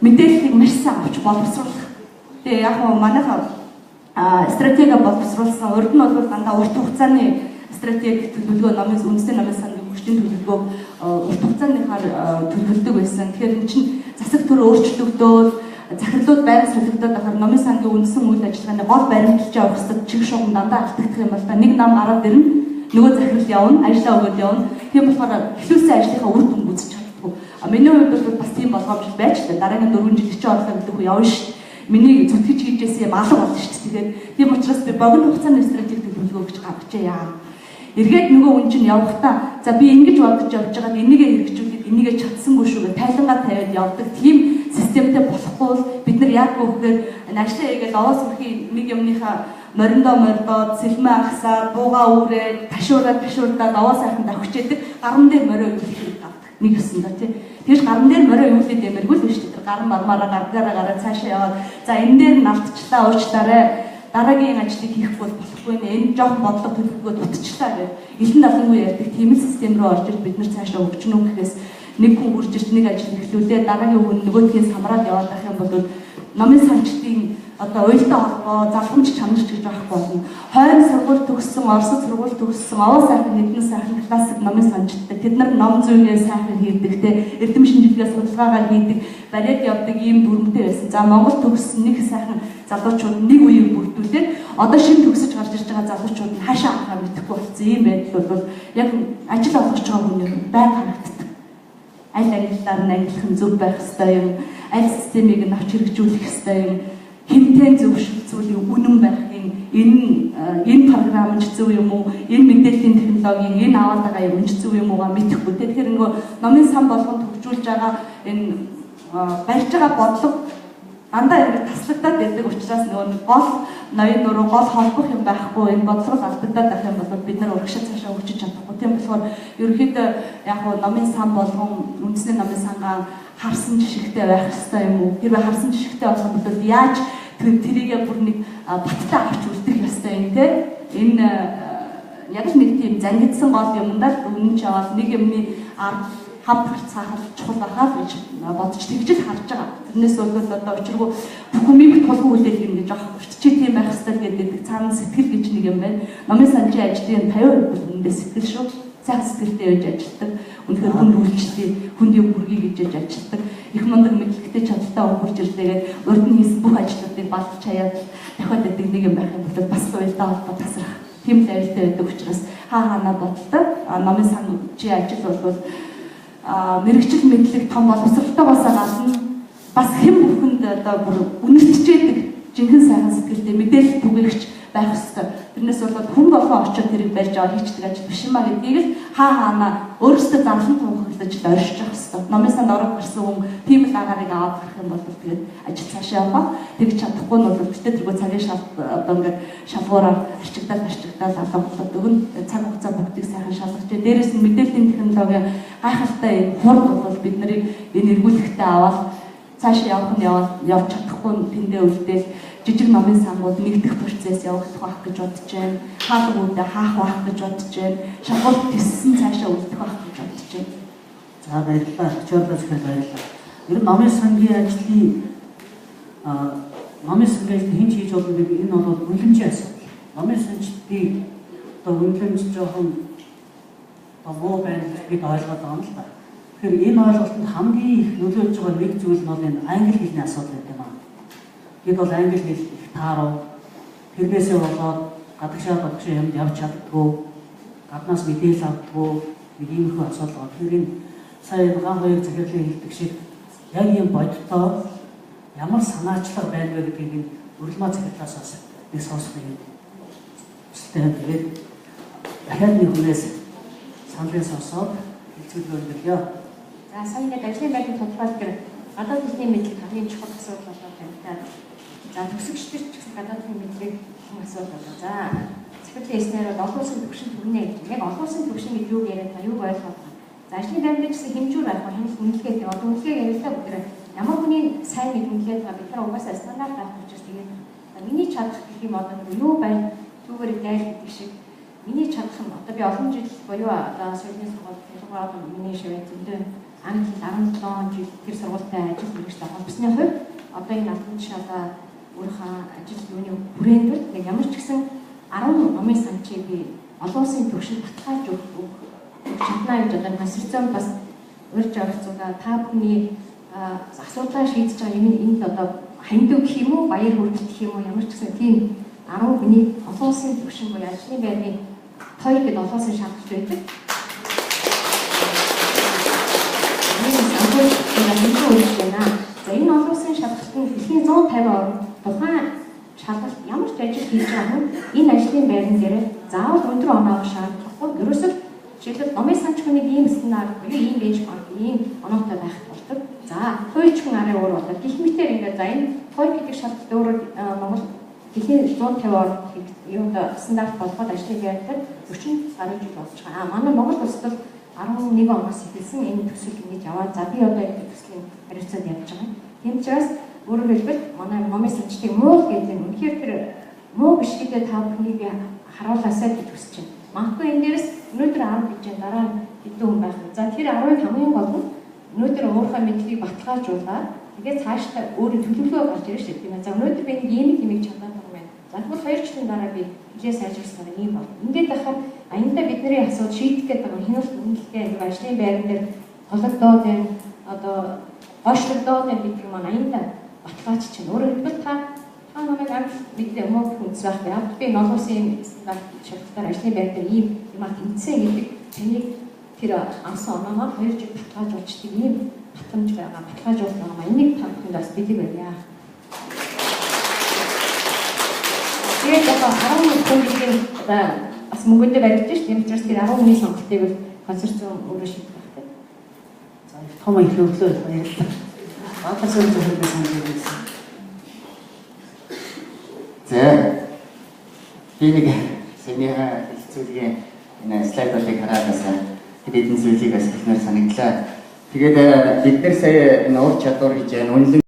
мэдээллийг маш сайн авч боловсруулах. Тэгээ яг нь манайхаа стратеги боловсруулсан. Урд нь бол дандаа урт хугацааны стратеги төлөвлөгөө номын үндэсний номын сангийн хүчин төлөвлөгөө урт хугацааныхаар төлөвлөдөг байсан. Тэгэхээр энэ чинь засаг төр өөрчлөгдөөд захирлууд байнга солигдоод байхаар номын сангийн үндсэн үйл ажиллагааны гол баримталж явах хэвээр чиг шугам дандаа алдагдах юм бол та нэг нам гараад ирнэ, нөгөө захирал явна, ажиллаа өгөөд явна. Тийм болохоор эхлүүлсэн ажлынхаа үр дүн үзэж чадахгүй. Миний хувьд бол бас тийм болгоомж байж та дараагийн 4 жил чи орлоо гэдэг хүн явна шүү. Миний зүтгэж хийжсэн юм алга болно шүү. Тэгээд тийм учраас би богино хугацааны стратеги төлөвлөгөө гэж гаргажээ яа. Эргээд нөгөө хүн чинь явахдаа за би ингэж бодож явж байгаад энийгээ хэрэгжүүлээд энийгээ чадсангүй шүү гэж тайлангаа тавиад явдаг тийм системтэй болохгүй бид нар яг үгээр наашаа игээд овоос өрхийн нэг юмныхаа мориндоо сэлмээ ахсаар бууга үүрээд ташуурдаад овоос сайхан давхичээдэг гарам дээр морио юу хийх гэдэг нэг өсөндөө тий. Тэгэж гарам дээр морио юу хийх дэмэргүй л биш тий. Гарам мармаараа гаргаараа цаашаа яваад за энэ дээр навтчлаа уучлаарай. Дараагийн ажлыг хийхгүй болохгүй нэ энэ жоох бодлого төлөвлөгөө дутчлаа гэж элен далангүй ярьдаг тийм систем рүү орж ир бид нар цаашаа хөгжнө гэхээс нэг хүн үрж ирж нэг ажил эхлүүлээ дараагийн хүн нөгөөдгээс хамраад яваад байх юм бол номын санчдын одоо уялдаа холбоо залхамж чанарч гэж байхгүй болно. Хойно сургууль төгссөн, Оросд сургууль төгссөн, овоо сайхан хэдэн сайхан классик номын санчдтай. Тэд нар ном зүйгээ сайхан хийдэг те эрдэм шинжилгээ судалгаагаа хийдэг, бариад явдаг ийм дүрмтэй байсан. За Монгол төгссөн нэг сайхан залуучууд нэг үеийг бүрдүүлээд одоо шинэ төгсөж гарч ирж байгаа залуучууд нь хаашаа авахаа мэдэхгүй болсон. Ийм байдал бол яг ажил олгож байгаа хүмүүс байнга харагддаг. Аль ангиллаар нь ангилах нь зөв байх ёстой юм. Аль системийг нь авч хэрэгжүүлэх ёстой юм. Хинтэн зөвшөлтсөлийн үнэн байх юм. Энэ програм ч зөв юм уу? Энэ мэдээллийн технологийн энэ аваад байгаа юм ч зөв юм уугаа мэдэхгүй. Тэгэхээр нөгөө номын сан болгонд хөгжүүлж байгаа энэ барьж байгаа бодлого дандаа ингэ таслагдаад байдаг учраас нөгөө гол ноён нуруу гол холбох юм байхгүй энэ бодлого алдагдаад байх юм бол бид нар урагшаа цаашаа хөгжиж чадахгүй. Тийм болохоор ерөнхийдөө яг нь номын сан болгон үндэсний номын сангаа харсан жишгтэй байх хэрэгтэй юм уу? Хэрвээ харсан жишгтэй болох юм бол яаж тэрийгээ бүр нэг баттай авч үлдэх ёстой юм те? Энэ яг нэг тийм зангидсан гол юмдаа үнэн ч аваад нэг юмны хамт харцаахад чухал байхаа гэж бодож тэгжэл харж байгаа. Тэрнээс бол одоо учиргүй бүхнийг тулгын үлээх юм гэж аах. Чи тийм байх хэрэгтэй гэдэг цаана сэтгэл гэж нэг юм байна. Номын санчийн ажлын 50% үндэ сэтгэл шүү. Цаг сэтгэлтэй байж ажилладаг. Үнэхээр хүнд үйлчлээ, хүндийн бүргийг гэж ажилладаг. Их мундаг мэдлэгтэй чадaltaй өнгөрч ирлээгээд урд нь хийсэн бүх ажлуудыг баталж хаяад дахиад өгдөг нэг юм байх юм бол бас уялдаа холбоо тасрах тийм л аюултай байдаг учраас хаанаа боддог. Номын сан чи ажил бол мэрэгчл мэдлэг том боловсралтайгаас гадна бас хэн бүхэнд одоо бүр үнэлцчээдэг жинхэнэ сайхан сэтгэлтэй мэдээлэл түгээгч байх ёстой. Тэрнээс болоод хүн болгон очоод тэрийг барьж аваад хийчдэг ажил биш юмаа гэдгийг л хаана өөрөөсөө зарлан тунхаглаж оршиж явах ёстой. Номын санд ороод гарсан хүн тийм л агарыг аваад гарах юм бол тэгээд ажил цаашаа явах. Тэгж чадахгүй нь бол гэхдээ тэргүй цагийн одоо ингээд шалгуураар арчигдаад алгуулад өгн цаг хугацаа бүгдийг сайхан шалгаж. Дээрээс нь мэдээллийн технологи гайхалтай хурд бол бид нарыг энэ эргүүлэхтэй аваад цаашаа явж чадахгүй тэндээ үлдээл жижиг номын сангууд нэгдэх процесс явагдах байх гэж бодож байна. Хаалга үүдээ хаах байх гэж бодож байна. Шалгуулт тиссэн цаашаа үлдэх байх гэж бодож байна. За баярлалаа. Чөлөө зөвхөн баярлалаа. Ер нь номын сангийн ажлын номын сангийн ажил хэн хийж болно гэдэг энэ бол үнэлэмжийн асуудал. Номын санчдыг одоо үнэлэмж жоохон муу байна гэж ойлгоод байгаа юм л та. Тэгэхээр энэ ойлголтод хамгийн их нөлөөлж байгаа нэг зүйл нь бол энэ англи хэлний асуудал гэдэг юм аа. Бид бол англи хэл их таарав. Тэрнээсээ болоод гадагшаа юмд явж чаддгүй, гаднаас мэдээлэл авдаггүй нэг иймэрхүү асуудал байна. Тэгэхээр энэ сая ган хоёр захирлын хэлдэг шиг яг юм бодтоо ямар санаачлага байна вэ гэдгийг энэ урилмаа захирлаас бас нэг сонсох юм. Тэгээд дахиад нэг хүнээс саналыг сонсоод хэлцүүлгээр өгье. За сая нэг ажлын байдлыг тодорхойлох гадаад хэлний мэдлэг хамгийн чухал асуудал болоод байна. За төгсөгчдөр ч гэсэн гадаад хэлний мэдлэг хэм асуудал болоо. За захирлын эснээр бол олон улсын төвшин төрнэ гэдэг. Яг олон улсын төвшин гэж юу яриад та юуг ойлгох вэ? За ажлын байдлыг гэсэн хэмжүүр авах хэмжээ үнэлгээ гэдэг. Одоо үнэлгээ ярилтаа бүгд ямар хүний сайн мэдлэгээ байгаа бид нар угаасаа стандарт авах учраас тэгээд миний чадах гэх юм одоо юу байна? Түүгээр дайл гэдэг шиг миний чадах юм. Одоо би олон жил буюу одоо соёлын сургууль миний шивээ зөндөө англи 17 жил тэр сургуультай ажил мэргэжтэй холбосны хувьд одоо энэ албан тушаа одоо өөрийнхөө ажил юуны хүрээнд нэг ямар ч гэсэн 10 номын санчийг би олон улсын төвшөнд баталгааж өгөх чадна гэж одоо концепцон бас урьж оролцуулаад та бүхний асуудлаа шийдэж байгаа юм энд одоо хандив гэх юм уу баяр хүргэлт гэх юм уу ямар ч гэсэн тийм 10 хүний олон улсын төвшин буюу ажлын байрны тойл гэдэг олон улсын шалгалт байдаг. За энэ олон улсын шалгалтын дэлхийн 150 орнд тухайн шалгалт ямар ч ажил хийж байгаа хүн энэ ажлын байран дээр заавал өндөр оноо авах шаардлагагүй. Ерөөсөө жишээлбэл номын санч хүнийг ийм стандарт буюу ийм бенчмарк ийм оноотой байх болдог. За хууч хүн арай өөр болоод гэх мэтээр ингээд за энэ хууль гэдэг шалгалт өөрөө Монгол дэлхийн 150 орнд юунд стандарт болгоод ажлын байранд 40 гаруй жил болж байгаа. Манай Монгол улсад 11 оноос эхэлсэн энэ төсөл ингэж яваад за би одоо энэ төслийн харилцаанд явж байгаа. Тийм учраас өөрөөр хэлбэл манай номын санчдыг муу гэдэг нь үнэхээр тэр муу биш гэдэг та бүхнийг харуулаасаа гэж хүсэж байна. Магадгүй энэ дээрс өнөөдөр 10 гэж дараа хэдэн хүн байх вэ? За тэр 10-ын хамгийн гол нь өнөөдөр өөрийнхөө мэдлэгийг баталгаажуулаад тэгээд цаашдаа өөрийн төлөвлөгөө гарч ирж шүү дээ. За өнөөдөр би нэг ийм чадаад байгаа юм байна. За тэгвэл 2 жилийн дараа би хилээ сайжруулсан юм бол ингээд дахиад аяндаа бидний асуудал шийдэх гэдэг нь хяналт үнэлгээ нэг ажлын байран дээр хологдоод байна. Одоо гойшлогдоод байна гэдэг юм аяндаа баталгаач чинь өөрөөр хэлбэл та намайг амт мэдээ мөн хүнс байх яг би noloсын стандарт шалгалтаар ажлын байр дээр ийм юм тэмцсэн гэдэг чиний тэр ансан оноогоор 2 жил баталгаажуулчихдаг ийм батламж байгаа баталгаажуулсан байгаа энийг та бүхэнд бас бэлэг байна. Тэгээд одоо 11 хүнийн бас мөнгөндөө барьж шүү. Тийм учраас тэр 10 хүний сонголтыг бол концерцон өөрөө шийдэх хэрэгтэй. За их том их өглөө баярлалаа. Батарсан зөвхөн санагдсан. За би нэг саяны хэлцүүлгийн энэ слайдуудыг хараад бас хэдэн зүйлийг бас ихнээр санагдлаа. Тэгээд бид нар сая энэ ур чадвар гэж